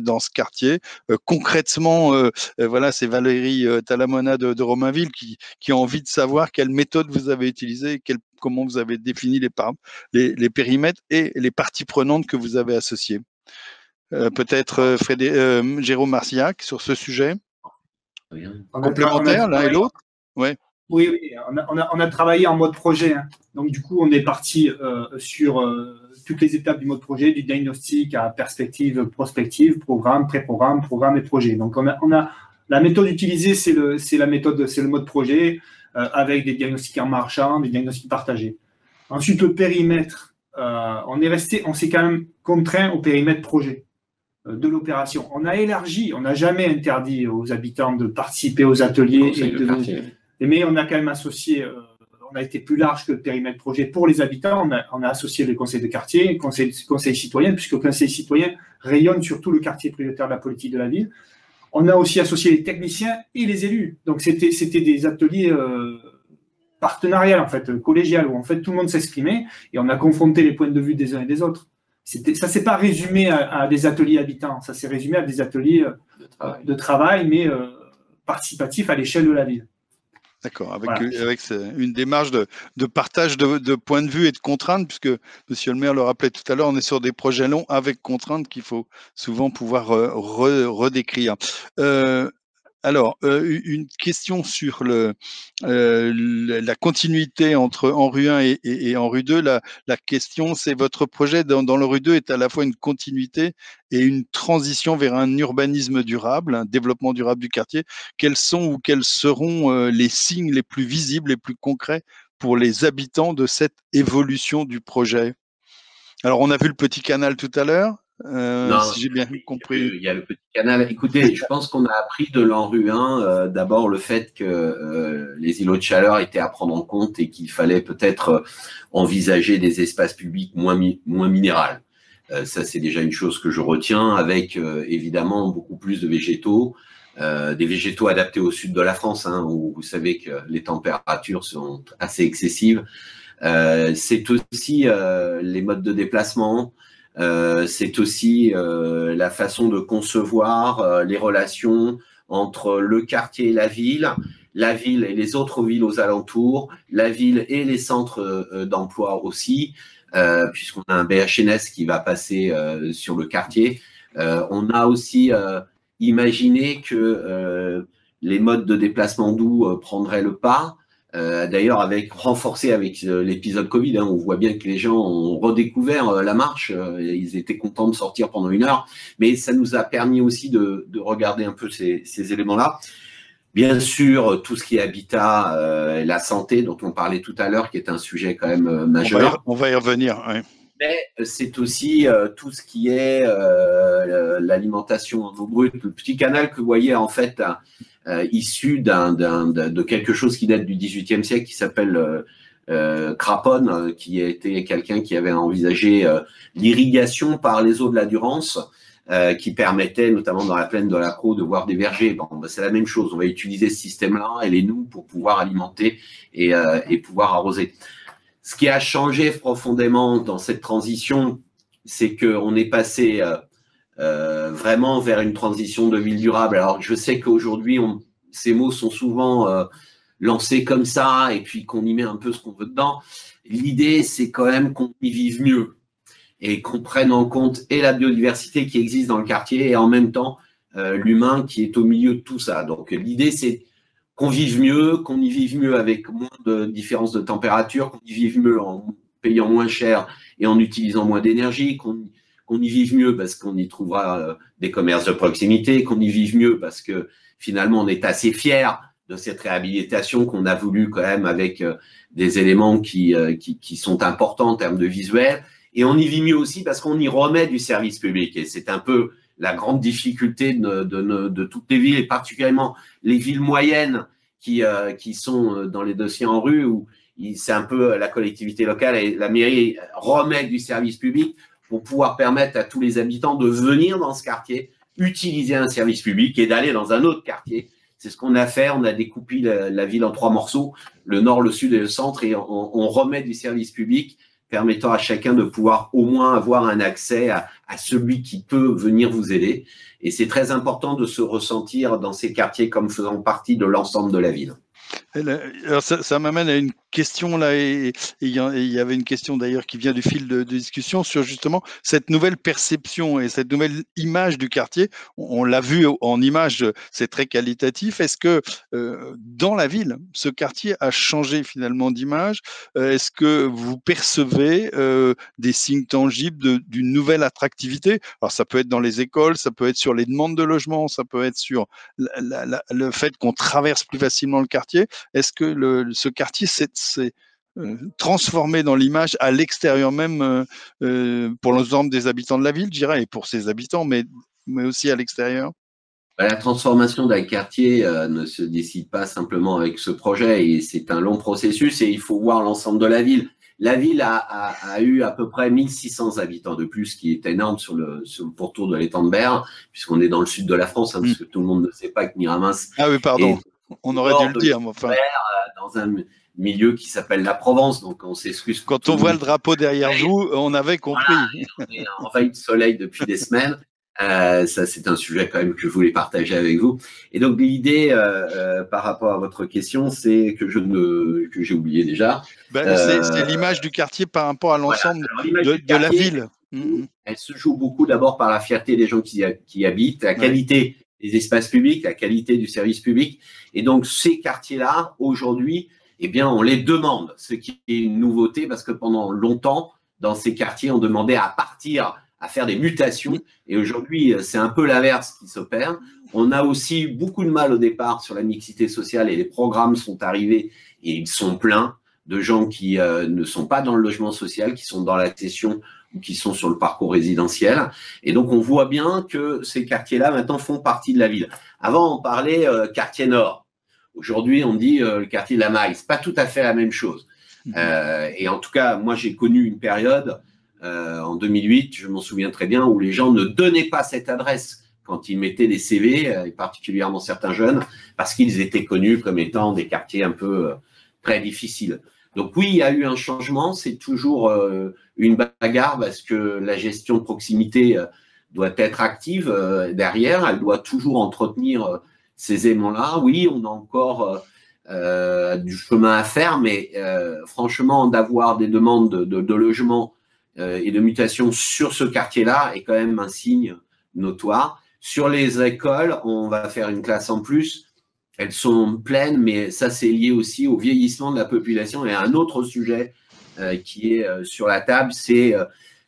dans ce quartier? Concrètement, voilà, c'est Valérie Talamona de Romainville qui a envie de savoir quelle méthode vous avez utilisée, comment vous avez défini les périmètres et les parties prenantes que vous avez associées. Peut-être Jérôme Marcillac sur ce sujet. Complémentaire l'un et l'autre. Ouais. Oui, on a travaillé en mode projet. Hein. Donc, du coup, on est parti sur toutes les étapes du mode projet, du diagnostic à perspective, prospective, programme, pré-programme, programme et projet. Donc, la méthode utilisée, c'est le mode projet avec des diagnostics en marchand, des diagnostics partagés. Ensuite, le périmètre, on s'est quand même contraint au périmètre projet de l'opération. On a élargi, on n'a jamais interdit aux habitants de participer aux ateliers. Mais on a quand même associé, on a été plus large que le périmètre projet pour les habitants. On a associé les conseils de quartier, les conseils citoyens, puisque le conseil citoyen rayonne sur tout le quartier prioritaire de la politique de la ville. On a aussi associé les techniciens et les élus. Donc, c'était des ateliers partenariaux, en fait, collégiales, où en fait tout le monde s'exprimait et on a confronté les points de vue des uns et des autres. Ça ne s'est pas résumé à des ateliers habitants, ça s'est résumé à des ateliers de travail, mais participatifs à l'échelle de la ville. D'accord, avec une démarche de partage de points de vue et de contraintes, puisque Monsieur le maire le rappelait tout à l'heure, on est sur des projets longs avec contraintes qu'il faut souvent pouvoir redécrire. Alors, une question sur la continuité entre Anru 1 et Anru 2. La question, c'est votre projet dans l'Anru 2 est à la fois une continuité et une transition vers un urbanisme durable, un développement durable du quartier. Quels sont ou quels seront les signes les plus visibles, les plus concrets pour les habitants de cette évolution du projet? Alors, on a vu le petit canal tout à l'heure. Si j'ai bien compris. Il y a le petit canal. Écoutez, je pense qu'on a appris de l'Anru 1 d'abord le fait que les îlots de chaleur étaient à prendre en compte et qu'il fallait peut-être envisager des espaces publics moins minérales. Ça, c'est déjà une chose que je retiens, avec évidemment beaucoup plus de végétaux, des végétaux adaptés au sud de la France, hein, où vous savez que les températures sont assez excessives. C'est aussi les modes de déplacement. C'est aussi la façon de concevoir les relations entre le quartier et la ville et les autres villes aux alentours, la ville et les centres d'emploi aussi, puisqu'on a un BHNS qui va passer sur le quartier. On a aussi imaginé que les modes de déplacement doux prendraient le pas. D'ailleurs, renforcé avec l'épisode Covid, hein, on voit bien que les gens ont redécouvert la marche. Ils étaient contents de sortir pendant 1 heure, mais ça nous a permis aussi de regarder un peu ces éléments-là. Bien sûr, tout ce qui est habitat, la santé dont on parlait tout à l'heure, qui est un sujet quand même majeur. On va y revenir. Ouais. Mais c'est aussi tout ce qui est l'alimentation en eau brute. Le petit canal que vous voyez, en fait, issu de quelque chose qui date du XVIIIe siècle, qui s'appelle Craponne, qui était quelqu'un qui avait envisagé l'irrigation par les eaux de la Durance, qui permettait, notamment dans la plaine de la Crau, de voir des vergers. Bon, ben, c'est la même chose. On va utiliser ce système-là et les noues pour pouvoir alimenter et pouvoir arroser. Ce qui a changé profondément dans cette transition, c'est qu'on est passé vraiment vers une transition de ville durable. Alors, je sais qu'aujourd'hui, ces mots sont souvent lancés comme ça et puis qu'on y met un peu ce qu'on veut dedans. L'idée, c'est quand même qu'on y vive mieux et qu'on prenne en compte et la biodiversité qui existe dans le quartier et en même temps l'humain qui est au milieu de tout ça. Donc, l'idée, c'est qu'on vive mieux, qu'on y vive mieux avec moins de différence de température, qu'on y vive mieux en payant moins cher et en utilisant moins d'énergie, qu'on y vive mieux parce qu'on y trouvera des commerces de proximité, qu'on y vive mieux parce que finalement on est assez fiers de cette réhabilitation qu'on a voulu quand même avec des éléments qui sont importants en termes de visuel. Et on y vit mieux aussi parce qu'on y remet du service public. Et c'est un peu la grande difficulté de toutes les villes, et particulièrement les villes moyennes qui sont dans les dossiers en rue, où c'est un peu la collectivité locale et la mairie remet du service public pour pouvoir permettre à tous les habitants de venir dans ce quartier, utiliser un service public et d'aller dans un autre quartier. C'est ce qu'on a fait, on a découpé la ville en 3 morceaux, le nord, le sud et le centre, et on remet du service public permettant à chacun de pouvoir au moins avoir un accès à celui qui peut venir vous aider. Et c'est très important de se ressentir dans ces quartiers comme faisant partie de l'ensemble de la ville. Alors ça m'amène à une question là, et il y avait une question d'ailleurs qui vient du fil de discussion sur justement cette nouvelle perception et cette nouvelle image du quartier. On l'a vu en image, c'est très qualitatif. Est-ce que dans la ville, ce quartier a changé finalement d'image? Est-ce que vous percevez des signes tangibles d'une nouvelle attractivité? Alors ça peut être dans les écoles, ça peut être sur les demandes de logement, ça peut être sur le fait qu'on traverse plus facilement le quartier. Est-ce que ce quartier s'est transformé dans l'image à l'extérieur même pour l'ensemble des habitants de la ville, je dirais, et pour ses habitants, mais aussi à l'extérieur? La transformation d'un quartier ne se décide pas simplement avec ce projet, et c'est un long processus et il faut voir l'ensemble de la ville. La ville a eu à peu près 1600 habitants de plus, ce qui est énorme sur le pourtour de l'étang de Berre, puisqu'on est dans le sud de la France, parce que tout le monde ne sait pas que Miramas. Ah oui, pardon. On aurait dû le dire, mais enfin. Dans un milieu qui s'appelle la Provence, donc on s'excuse. Quand on voit le drapeau derrière vous, on avait compris. Voilà, on est envahi de soleil depuis des semaines. Ça, c'est un sujet quand même que je voulais partager avec vous. Et donc l'idée, par rapport à votre question, c'est que j'ai oublié déjà. C'est l'image du quartier par rapport à l'ensemble de la ville. Elle se joue beaucoup d'abord par la fierté des gens qui y habitent, la qualité des espaces publics, la qualité du service public. Et donc, ces quartiers-là, aujourd'hui, eh bien, on les demande, ce qui est une nouveauté parce que pendant longtemps, dans ces quartiers, on demandait à partir, à faire des mutations. Et aujourd'hui, c'est un peu l'inverse qui s'opère. On a aussi eu beaucoup de mal au départ sur la mixité sociale et les programmes sont arrivés et ils sont pleins de gens qui ne sont pas dans le logement social, qui sont dans l'accession ou qui sont sur le parcours résidentiel. Et donc, on voit bien que ces quartiers-là, maintenant, font partie de la ville. Avant, on parlait quartier nord. Aujourd'hui, on dit le quartier de la Maille. C'est pas tout à fait la même chose. Et en tout cas, moi, j'ai connu une période en 2008, je m'en souviens très bien, où les gens ne donnaient pas cette adresse quand ils mettaient des CV, et particulièrement certains jeunes, parce qu'ils étaient connus comme étant des quartiers un peu très difficiles. Donc oui, il y a eu un changement, c'est toujours une bagarre parce que la gestion de proximité doit être active derrière, elle doit toujours entretenir ces aimants-là. Oui, on a encore du chemin à faire, mais franchement, d'avoir des demandes de logement et de mutation sur ce quartier-là est quand même un signe notoire. Sur les écoles, on va faire une classe en plus. Elles sont pleines, mais ça, c'est lié aussi au vieillissement de la population. Et un autre sujet qui est sur la table, c'est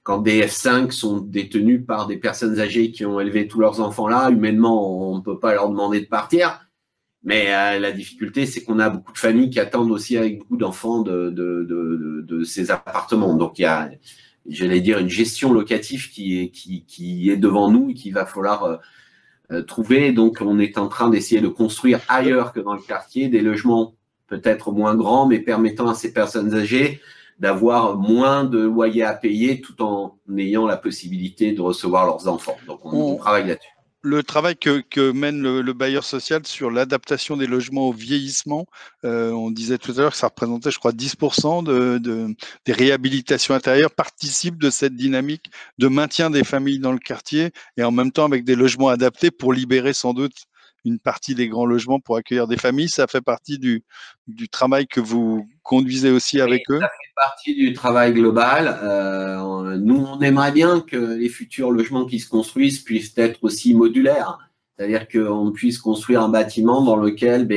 quand des F5 sont détenus par des personnes âgées qui ont élevé tous leurs enfants là. Humainement, on ne peut pas leur demander de partir. Mais la difficulté, c'est qu'on a beaucoup de familles qui attendent aussi avec beaucoup d'enfants de ces appartements. Donc, il j'allais dire, une gestion locative qui est devant nous et qu'il va falloir trouver. Donc, on est en train d'essayer de construire ailleurs que dans le quartier des logements peut-être moins grands, mais permettant à ces personnes âgées d'avoir moins de loyers à payer tout en ayant la possibilité de recevoir leurs enfants. Donc, on travaille là-dessus. Le travail que mène le bailleur social sur l'adaptation des logements au vieillissement, on disait tout à l'heure que ça représentait, je crois, 10% des réhabilitations intérieures, participe de cette dynamique de maintien des familles dans le quartier et en même temps avec des logements adaptés pour libérer sans doute une partie des grands logements pour accueillir des familles. Ça fait partie du travail que vous conduisez aussi avec eux. Ça fait partie du travail global. Nous, on aimerait bien que les futurs logements qui se construisent puissent être aussi modulaires. C'est-à-dire qu'on puisse construire un bâtiment dans lequel,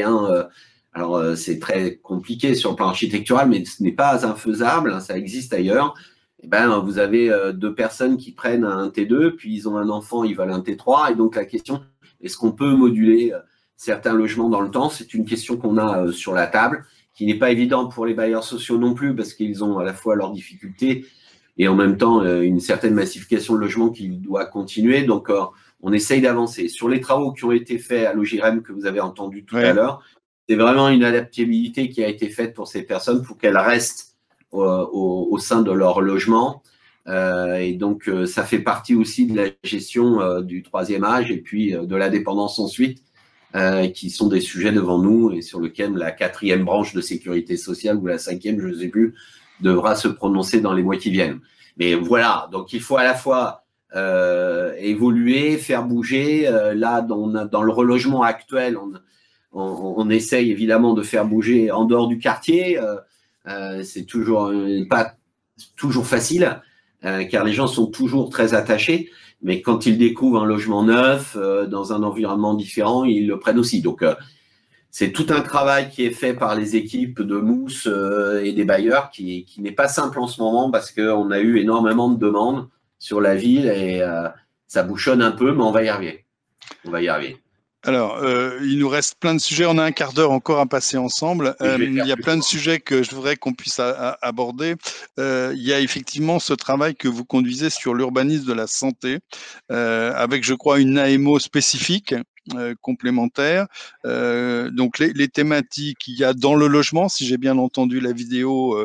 alors c'est très compliqué sur le plan architectural, mais ce n'est pas infaisable, ça existe ailleurs. Vous avez deux personnes qui prennent un T2, puis ils ont un enfant, ils veulent un T3, et donc la question, est-ce qu'on peut moduler certains logements dans le temps? C'est une question qu'on a sur la table, qui n'est pas évidente pour les bailleurs sociaux non plus, parce qu'ils ont à la fois leurs difficultés et en même temps une certaine massification de logements qui doit continuer. Donc, on essaye d'avancer. Sur les travaux qui ont été faits à l'OJIREM, que vous avez entendu tout à l'heure, c'est vraiment une adaptabilité qui a été faite pour ces personnes pour qu'elles restent au sein de leur logement. Et donc, ça fait partie aussi de la gestion du troisième âge et puis de la dépendance ensuite, qui sont des sujets devant nous et sur lesquels la 4e branche de sécurité sociale ou la 5e, je ne sais plus, devra se prononcer dans les mois qui viennent. Mais voilà, donc il faut à la fois évoluer, faire bouger. Là, dans le relogement actuel, on essaye évidemment de faire bouger en dehors du quartier. C'est toujours pas toujours facile. Car les gens sont toujours très attachés, mais quand ils découvrent un logement neuf, dans un environnement différent, ils le prennent aussi. Donc, c'est tout un travail qui est fait par les équipes de Mousse et des bailleurs qui n'est pas simple en ce moment parce qu'on a eu énormément de demandes sur la ville et ça bouchonne un peu, mais on va y arriver. On va y arriver. Alors, il nous reste plein de sujets. On a un quart d'heure encore à passer ensemble. Il y a plein de sujets que je voudrais qu'on puisse aborder. Il y a effectivement ce travail que vous conduisez sur l'urbanisme de la santé, avec, je crois, une AMO spécifique. Complémentaires. Donc les thématiques qu'il y a dans le logement, si j'ai bien entendu la vidéo,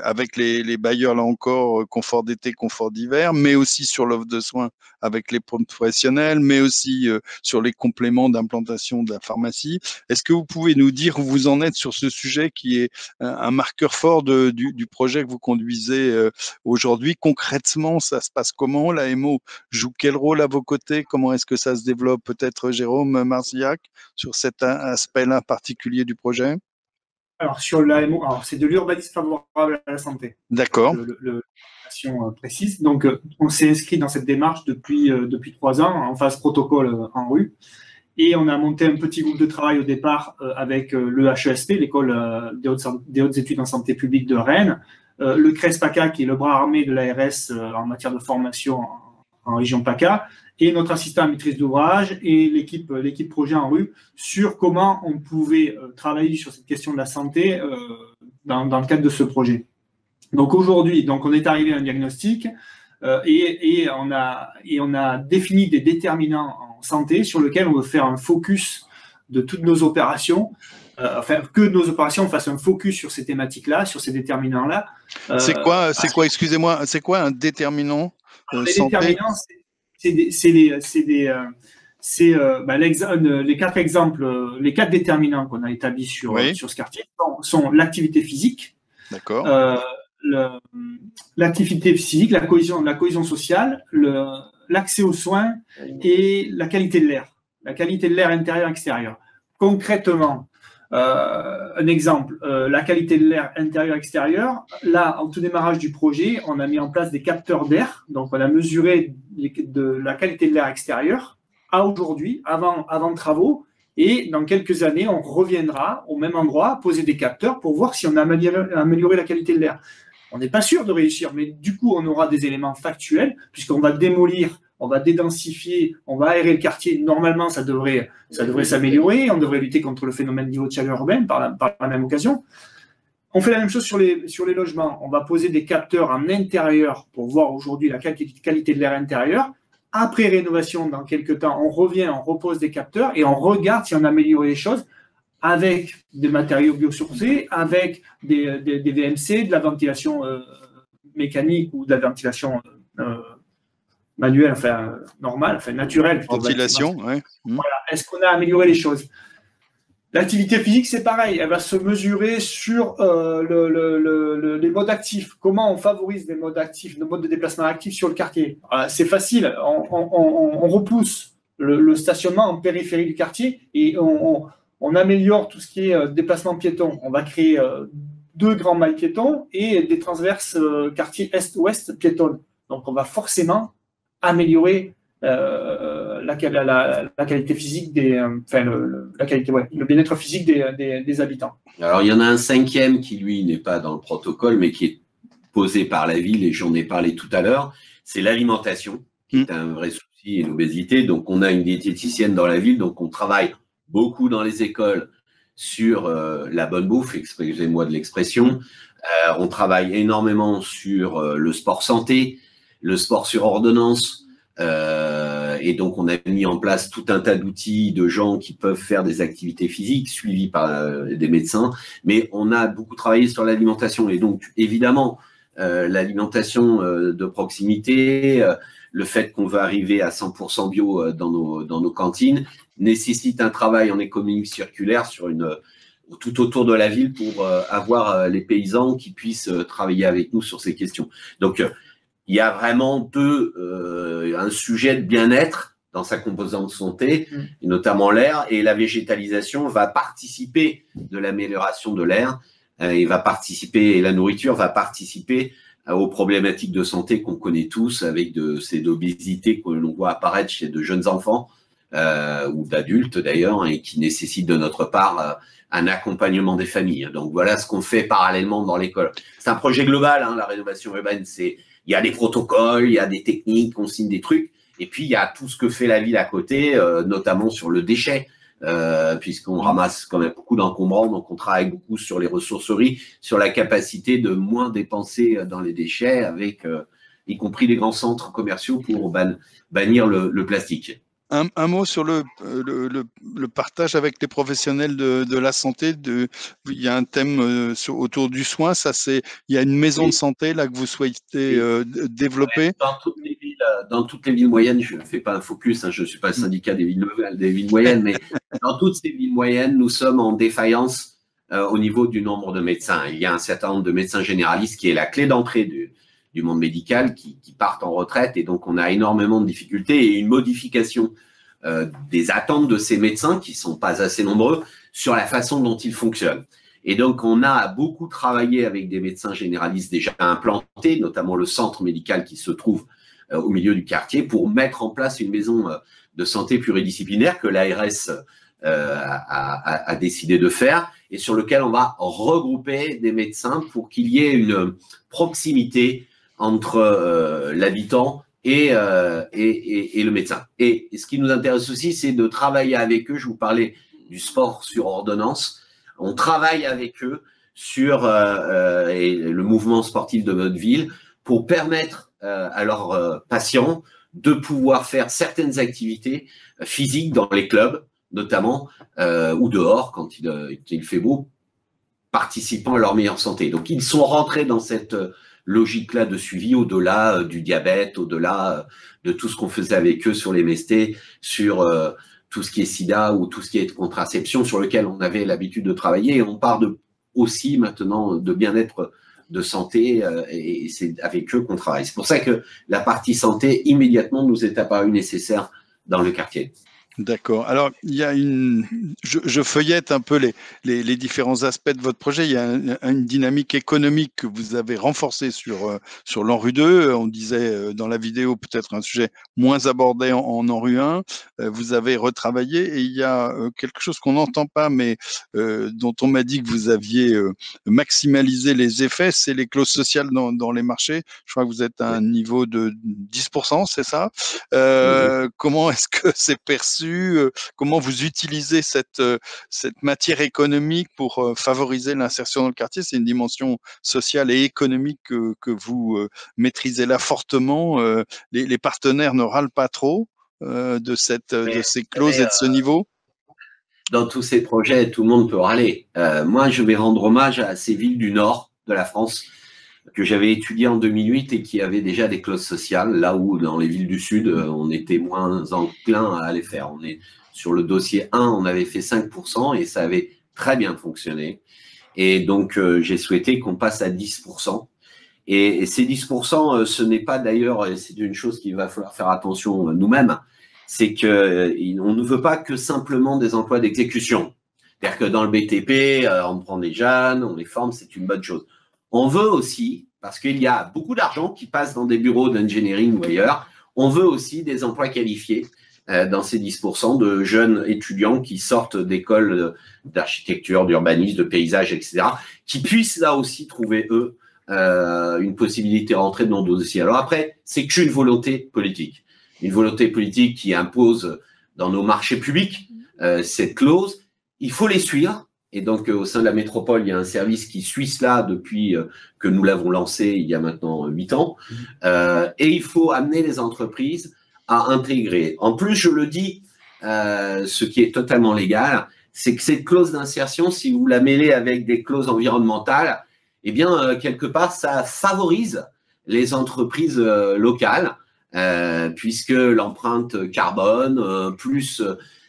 avec les bailleurs, là encore, confort d'été, confort d'hiver, mais aussi sur l'offre de soins avec les professionnels, mais aussi sur les compléments d'implantation de la pharmacie. Est-ce que vous pouvez nous dire où vous en êtes sur ce sujet qui est un marqueur fort du projet que vous conduisez aujourd'hui? Concrètement, ça se passe comment? L'AMO joue quel rôle à vos côtés? Comment est-ce que ça se développe? Peut-être Jérôme Marzillac, sur cet aspect-là particulier du projet? Alors, sur l'AMO, c'est de l'urbanisme favorable à la santé. D'accord. L'action précise. Donc, on s'est inscrit dans cette démarche depuis 3 ans, en phase protocole en rue. Et on a monté un petit groupe de travail au départ avec le HESP, l'école des hautes études en santé publique de Rennes, le CRES-PACA, qui est le bras armé de l'ARS en matière de formation en région PACA, et notre assistant à maîtrise d'ouvrage et l'équipe projet en rue sur comment on pouvait travailler sur cette question de la santé dans le cadre de ce projet. Donc aujourd'hui, on est arrivé à un diagnostic et on a défini des déterminants en santé sur lesquels on veut faire un focus de toutes nos opérations. Que nos opérations fassent un focus sur ces thématiques-là, sur ces déterminants-là. C'est quoi, excusez-moi, c'est quoi un déterminant santé? Déterminants, les 4 exemples, les 4 déterminants qu'on a établis sur ce quartier sont l'activité physique, l'activité physique, la cohésion sociale, l'accès aux soins et la qualité de l'air intérieur-extérieur. Concrètement, un exemple, la qualité de l'air intérieur-extérieur. Là, en tout démarrage du projet, on a mis en place des capteurs d'air. Donc, on a mesuré la qualité de l'air extérieur à aujourd'hui, avant travaux. Et dans quelques années, on reviendra au même endroit, poser des capteurs pour voir si on a amélioré la qualité de l'air. On n'est pas sûr de réussir, mais du coup, on aura des éléments factuels puisqu'on va démolir, on va dédensifier, on va aérer le quartier. Normalement, ça devrait s'améliorer. On devrait lutter contre le phénomène niveau de chaleur urbaine par la même occasion. On fait la même chose sur les logements. On va poser des capteurs en intérieur pour voir aujourd'hui la qualité de l'air intérieur. Après rénovation, dans quelques temps, on revient, on repose des capteurs et on regarde si on a amélioré les choses avec des matériaux biosourcés, avec des VMC, de la ventilation mécanique ou de la ventilation manuelle, enfin normale, enfin naturelle. Ventilation, oui. Voilà. Est-ce qu'on a amélioré les choses? L'activité physique, c'est pareil. Elle va se mesurer sur les modes actifs. Comment on favorise les modes actifs, le mode de déplacement actif sur le quartier? C'est facile. On repousse le stationnement en périphérie du quartier et on améliore tout ce qui est déplacement piéton. On va créer 2 grands mailles piétons et des transverses quartier est-ouest piétonnes. Donc, on va forcément améliorer la qualité physique le bien-être physique des habitants. Alors, il y en a un 5e qui, lui, n'est pas dans le protocole, mais qui est posé par la ville, et j'en ai parlé tout à l'heure, c'est l'alimentation, qui est un vrai souci, et l'obésité. Donc, on a une diététicienne dans la ville, donc on travaille beaucoup dans les écoles sur la bonne bouffe, excusez-moi de l'expression. On travaille énormément sur le sport santé, le sport sur ordonnance, et donc on a mis en place tout un tas d'outils de gens qui peuvent faire des activités physiques suivies par des médecins, mais on a beaucoup travaillé sur l'alimentation, et donc évidemment l'alimentation de proximité, le fait qu'on va arriver à 100% bio dans nos cantines nécessite un travail en économie circulaire tout autour de la ville pour avoir les paysans qui puissent travailler avec nous sur ces questions. Donc, il y a vraiment un sujet de bien-être dans sa composante santé, et notamment l'air, et la végétalisation va participer de l'amélioration de l'air, et la nourriture va participer aux problématiques de santé qu'on connaît tous, avec ces obésités que l'on voit apparaître chez de jeunes enfants, ou d'adultes d'ailleurs, et qui nécessitent de notre part un accompagnement des familles. Donc voilà ce qu'on fait parallèlement dans l'école. C'est un projet global, la rénovation urbaine. Il y a des protocoles, il y a des techniques, on signe des trucs, et puis il y a tout ce que fait la ville à côté, notamment sur le déchet, puisqu'on ramasse quand même beaucoup d'encombrants, donc on travaille beaucoup sur les ressourceries, sur la capacité de moins dépenser dans les déchets, avec y compris les grands centres commerciaux pour bannir le plastique. Un mot sur le partage avec les professionnels de la santé. Il y a un thème autour du soin. Il y a une maison de santé là que vous souhaitez développer. Dans toutes les villes moyennes, je ne fais pas un focus, je ne suis pas le syndicat des villes moyennes, mais dans toutes ces villes moyennes, nous sommes en défaillance au niveau du nombre de médecins. Il y a un certain nombre de médecins généralistes qui est la clé d'entrée du monde médical qui partent en retraite, et donc on a énormément de difficultés et une modification des attentes de ces médecins qui sont pas assez nombreux sur la façon dont ils fonctionnent. Et donc on a beaucoup travaillé avec des médecins généralistes déjà implantés, notamment le centre médical qui se trouve au milieu du quartier, pour mettre en place une maison de santé pluridisciplinaire que l'ARS a décidé de faire, et sur lequel on va regrouper des médecins pour qu'il y ait une proximité entre l'habitant et le médecin. Et ce qui nous intéresse aussi, c'est de travailler avec eux. Je vous parlais du sport sur ordonnance. On travaille avec eux sur le mouvement sportif de notre ville pour permettre à leurs patients de pouvoir faire certaines activités physiques dans les clubs, notamment, ou dehors quand il fait beau, participant à leur meilleure santé. Donc, ils sont rentrés dans cette logique-là de suivi, au-delà du diabète, au-delà de tout ce qu'on faisait avec eux sur les MST, sur tout ce qui est sida ou tout ce qui est contraception, sur lequel on avait l'habitude de travailler. Et on parle aussi maintenant de bien-être de santé, et c'est avec eux qu'on travaille. C'est pour ça que la partie santé, immédiatement, nous est apparue nécessaire dans le quartier. D'accord. Alors, il y a je feuillette un peu les différents aspects de votre projet. Il y a une dynamique économique que vous avez renforcée sur l'ANRU 2. On disait dans la vidéo peut-être un sujet moins abordé en ANRU 1. Vous avez retravaillé, et il y a quelque chose qu'on n'entend pas, mais dont on m'a dit que vous aviez maximalisé les effets, c'est les clauses sociales dans les marchés. Je crois que vous êtes à un niveau de 10%, c'est ça? Comment est-ce que c'est perçu là-dessus? Comment vous utilisez cette matière économique pour favoriser l'insertion dans le quartier? C'est une dimension sociale et économique que vous maîtrisez là fortement. Les partenaires ne râlent pas trop de ces clauses et de ce niveau? Dans tous ces projets, tout le monde peut râler. Moi, je vais rendre hommage à ces villes du nord de la France que j'avais étudiées en 2008 et qui avaient déjà des clauses sociales, là où dans les villes du sud, on était moins enclin à les faire. On est sur le dossier 1, on avait fait 5% et ça avait très bien fonctionné. Et donc, j'ai souhaité qu'on passe à 10%. Et ces 10%, ce n'est pas d'ailleurs, c'est une chose qu'il va falloir faire attention nous-mêmes, c'est qu'on ne veut pas que simplement des emplois d'exécution. C'est-à-dire que dans le BTP, on prend des jeunes, on les forme, c'est une bonne chose. On veut aussi, parce qu'il y a beaucoup d'argent qui passe dans des bureaux d'engineering ou ailleurs, on veut aussi des emplois qualifiés dans ces 10% de jeunes étudiants qui sortent d'écoles d'architecture, d'urbanisme, de paysage, etc., qui puissent là aussi trouver, eux, une possibilité de rentrer dans nos dossiers. Alors après, c'est qu'une volonté politique. Une volonté politique qui impose dans nos marchés publics cette clause. Il faut les suivre. Et donc, au sein de la métropole, il y a un service qui suit cela depuis que nous l'avons lancé il y a maintenant 8 ans. Et il faut amener les entreprises à intégrer. En plus, je le dis, ce qui est totalement légal, c'est que cette clause d'insertion, si vous la mêlez avec des clauses environnementales, eh bien, quelque part, ça favorise les entreprises locales, puisque l'empreinte carbone, plus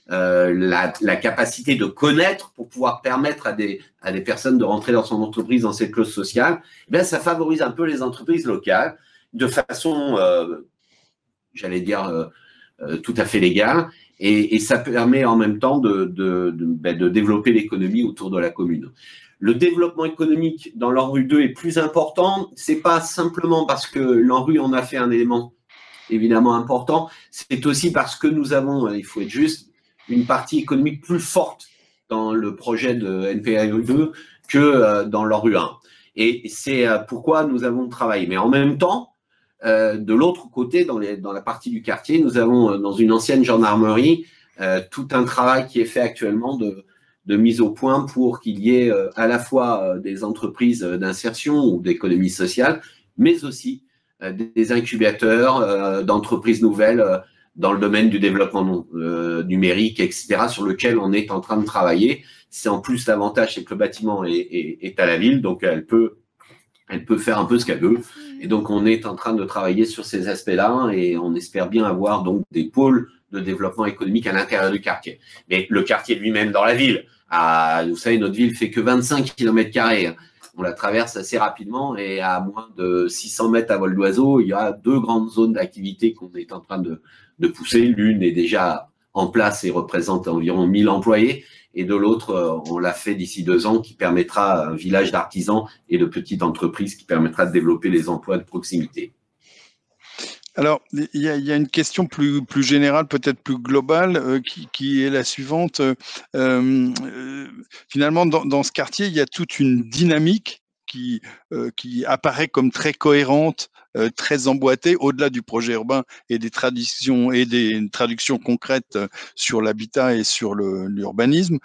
la capacité de connaître pour pouvoir permettre à des personnes de rentrer dans son entreprise dans cette clause sociale, eh bien, ça favorise un peu les entreprises locales de façon, j'allais dire, tout à fait légale, et ça permet en même temps de développer l'économie autour de la commune. Le développement économique dans l'ANRU 2 est plus important, c'est pas simplement parce que l'ANRU en a fait un élément évidemment important, c'est aussi parce que nous avons, il faut être juste, une partie économique plus forte dans le projet de NPAE 2 que dans l'ANRU 1. Et c'est pourquoi nous avons travaillé. Mais en même temps, de l'autre côté, dans la partie du quartier, nous avons dans une ancienne gendarmerie tout un travail qui est fait actuellement de mise au point pour qu'il y ait à la fois des entreprises d'insertion ou d'économie sociale, mais aussi des incubateurs d'entreprises nouvelles dans le domaine du développement numérique, etc., sur lequel on est en train de travailler. C'est en plus l'avantage, c'est que le bâtiment est à la ville, donc elle peut faire un peu ce qu'elle veut. Et donc, on est en train de travailler sur ces aspects-là et on espère bien avoir donc des pôles de développement économique à l'intérieur du quartier. Mais le quartier lui-même dans la ville, vous savez, notre ville fait que 25 km². On la traverse assez rapidement et à moins de 600 mètres à vol d'oiseau, il y a 2 grandes zones d'activité qu'on est en train de pousser. L'une est déjà en place et représente environ 1000 employés. Et de l'autre, on l'a fait d'ici 2 ans, qui permettra un village d'artisans et de petites entreprises qui permettra de développer les emplois de proximité. Alors, il y a une question plus générale, peut-être plus globale, qui est la suivante. Finalement, dans ce quartier, il y a toute une dynamique qui apparaît comme très cohérente, très emboîtée, au-delà du projet urbain et des traductions concrètes sur l'habitat et sur l'urbanisme.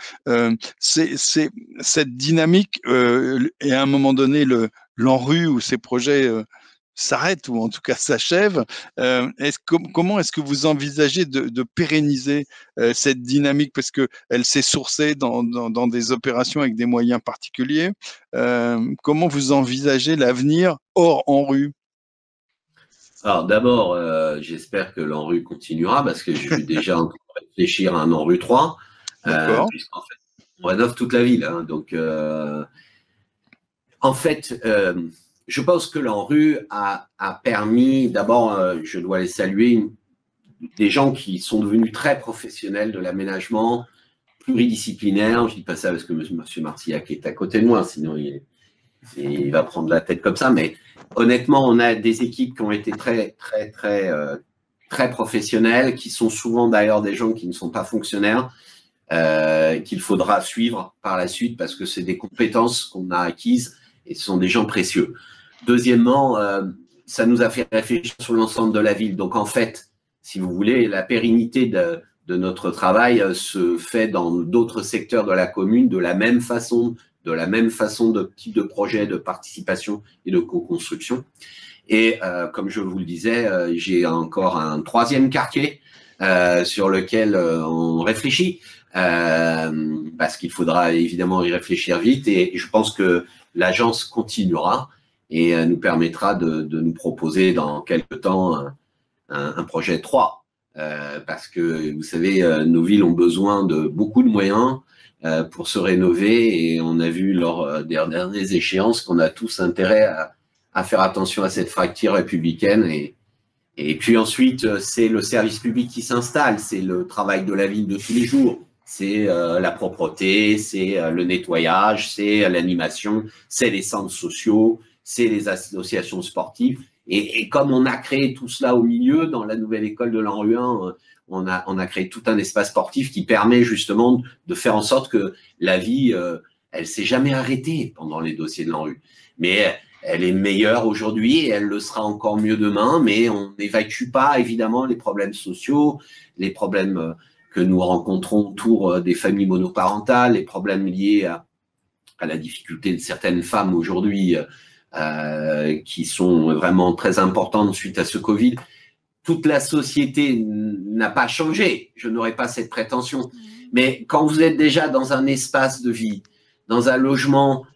Cette dynamique, et à un moment donné, l'ANRU ou ces projets s'arrête ou en tout cas s'achève. Comment est-ce que vous envisagez de pérenniser cette dynamique, parce qu'elle s'est sourcée dans des opérations avec des moyens particuliers? Comment vous envisagez l'avenir hors ANRU? Alors d'abord, j'espère que l'ANRU continuera, parce que je suis déjà en train de réfléchir à un ANRU 3, puisqu'en fait, on rénove toute la ville. Hein, donc, en fait, je pense que l'ANRU a permis, d'abord, je dois les saluer, des gens qui sont devenus très professionnels de l'aménagement, pluridisciplinaire. Je ne dis pas ça parce que M. Martillac est à côté de moi, sinon il va prendre la tête comme ça. Mais honnêtement, on a des équipes qui ont été très professionnelles, qui sont souvent d'ailleurs des gens qui ne sont pas fonctionnaires, qu'il faudra suivre par la suite parce que c'est des compétences qu'on a acquises et ce sont des gens précieux. Deuxièmement, ça nous a fait réfléchir sur l'ensemble de la ville. Donc, en fait, si vous voulez, la pérennité de notre travail se fait dans d'autres secteurs de la commune de la même façon de type de projet, de participation et de co-construction. Et comme je vous le disais, j'ai encore un troisième quartier sur lequel on réfléchit, parce qu'il faudra évidemment y réfléchir vite. Et je pense que l'agence continuera et nous permettra de nous proposer dans quelques temps un projet 3. Parce que, vous savez, nos villes ont besoin de beaucoup de moyens pour se rénover, et on a vu lors des dernières échéances qu'on a tous intérêt à faire attention à cette fracture républicaine. Et puis ensuite, c'est le service public qui s'installe, c'est le travail de la ville de tous les jours, c'est la propreté, c'est le nettoyage, c'est l'animation, c'est les centres sociaux, c'est les associations sportives. Et comme on a créé tout cela au milieu, dans la nouvelle école de l'ANRU 1, on a créé tout un espace sportif qui permet justement de faire en sorte que la vie, elle s'est jamais arrêtée pendant les dossiers de l'ANRU. Mais elle est meilleure aujourd'hui et elle le sera encore mieux demain, mais on n'évacue pas évidemment les problèmes sociaux, les problèmes que nous rencontrons autour des familles monoparentales, les problèmes liés à la difficulté de certaines femmes aujourd'hui, qui sont vraiment très importantes suite à ce Covid. Toute la société n'a pas changé, je n'aurais pas cette prétention. Mais quand vous êtes déjà dans un espace de vie, dans un logement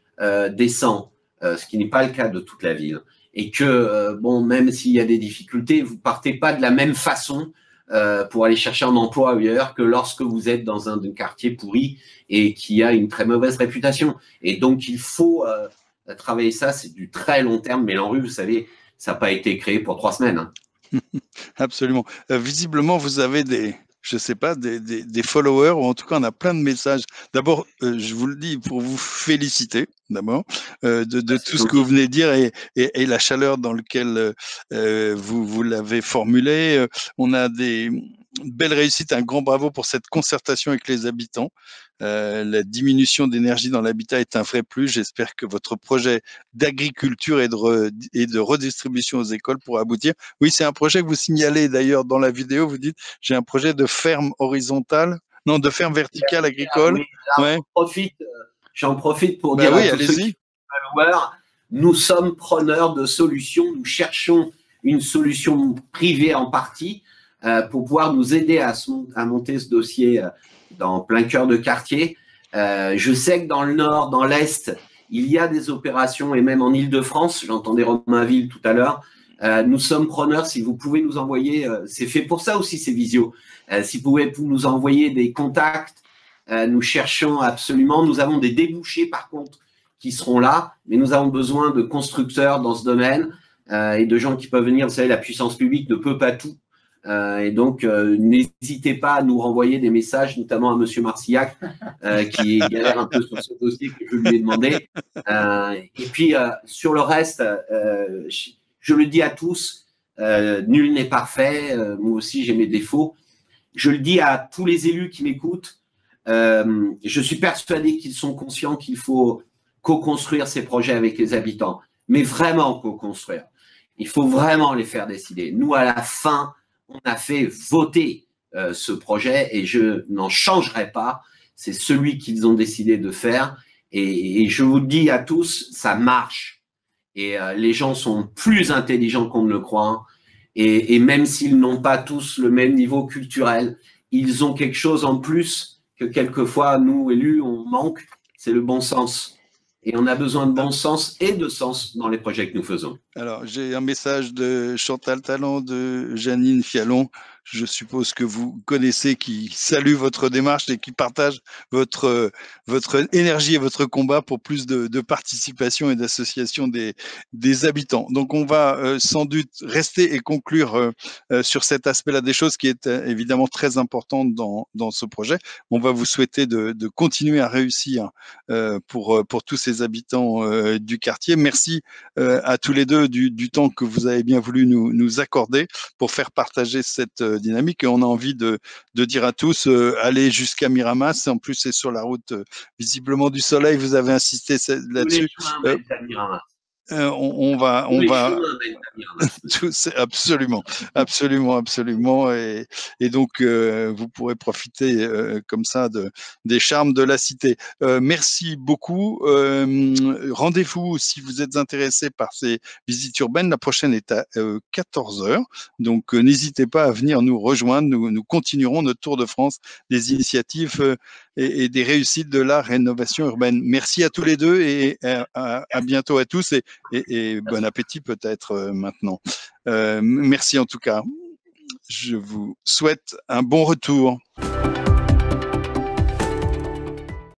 décent, ce qui n'est pas le cas de toute la ville, et que, bon, même s'il y a des difficultés, vous partez pas de la même façon pour aller chercher un emploi ailleurs que lorsque vous êtes dans un quartier pourri et qui a une très mauvaise réputation. Et donc, il faut travailler ça, c'est du très long terme, mais l'ANRU, vous savez, ça n'a pas été créé pour 3 semaines. Hein. Absolument. Visiblement, vous avez je sais pas, des followers, ou en tout cas, on a plein de messages. D'abord, je vous le dis pour vous féliciter, d'abord, de tout ce que vous venez de dire et la chaleur dans laquelle vous l'avez formulé. On a des belles réussites, un grand bravo pour cette concertation avec les habitants. La diminution d'énergie dans l'habitat est un vrai plus. J'espère que votre projet d'agriculture et de redistribution aux écoles pourra aboutir. Oui, c'est un projet que vous signalez d'ailleurs dans la vidéo. Vous dites, j'ai un projet de ferme horizontale, non, de ferme verticale agricole. Oui, là, ouais. J'en profite pour dire oui, à tous ceux qui veulent voir, nous sommes preneurs de solutions. Nous cherchons une solution privée en partie pour pouvoir nous aider à monter ce dossier dans plein cœur de quartier. Je sais que dans le nord, dans l'est, il y a des opérations, et même en Île-de-France, j'entendais Romainville tout à l'heure, nous sommes preneurs. Si vous pouvez nous envoyer, c'est fait pour ça aussi ces visios, si vous pouvez nous envoyer des contacts, nous cherchons absolument, nous avons des débouchés par contre qui seront là, mais nous avons besoin de constructeurs dans ce domaine et de gens qui peuvent venir. Vous savez, la puissance publique ne peut pas tout. Et donc, n'hésitez pas à nous renvoyer des messages, notamment à Monsieur Marcillac, qui galère un peu sur ce dossier que je lui ai demandé. Et puis, sur le reste, je le dis à tous, nul n'est parfait. Moi aussi, j'ai mes défauts. Je le dis à tous les élus qui m'écoutent. Je suis persuadé qu'ils sont conscients qu'il faut co-construire ces projets avec les habitants, mais vraiment co-construire. Il faut vraiment les faire décider. Nous, à la fin, on a fait voter ce projet et je n'en changerai pas. C'est celui qu'ils ont décidé de faire. Et je vous le dis à tous, ça marche. Et les gens sont plus intelligents qu'on ne le croit. Et même s'ils n'ont pas tous le même niveau culturel, ils ont quelque chose en plus que quelquefois, nous, élus, on manque. C'est le bon sens. Et on a besoin de bon sens et de sens dans les projets que nous faisons. Alors, j'ai un message de Chantal Talent, de Janine Fialon, je suppose que vous connaissez, qui salue votre démarche et qui partage votre énergie et votre combat pour plus de participation et d'association des habitants. Donc, on va sans doute rester et conclure sur cet aspect-là des choses qui est évidemment très importante dans ce projet. On va vous souhaiter de continuer à réussir pour tous ces habitants du quartier. Merci à tous les deux du temps que vous avez bien voulu nous accorder pour faire partager cette dynamique. Et on a envie de dire à tous, allez jusqu'à Miramas. En plus, c'est sur la route visiblement du soleil. Vous avez insisté là-dessus. on va absolument, et donc vous pourrez profiter comme ça des charmes de la cité. Merci beaucoup. Rendez-vous si vous êtes intéressé par ces visites urbaines. La prochaine est à 14h, donc n'hésitez pas à venir nous rejoindre. Nous continuerons notre tour de France des initiatives et des réussites de la rénovation urbaine. Merci à tous les deux et à bientôt à tous et bon appétit peut-être maintenant. Merci en tout cas. Je vous souhaite un bon retour.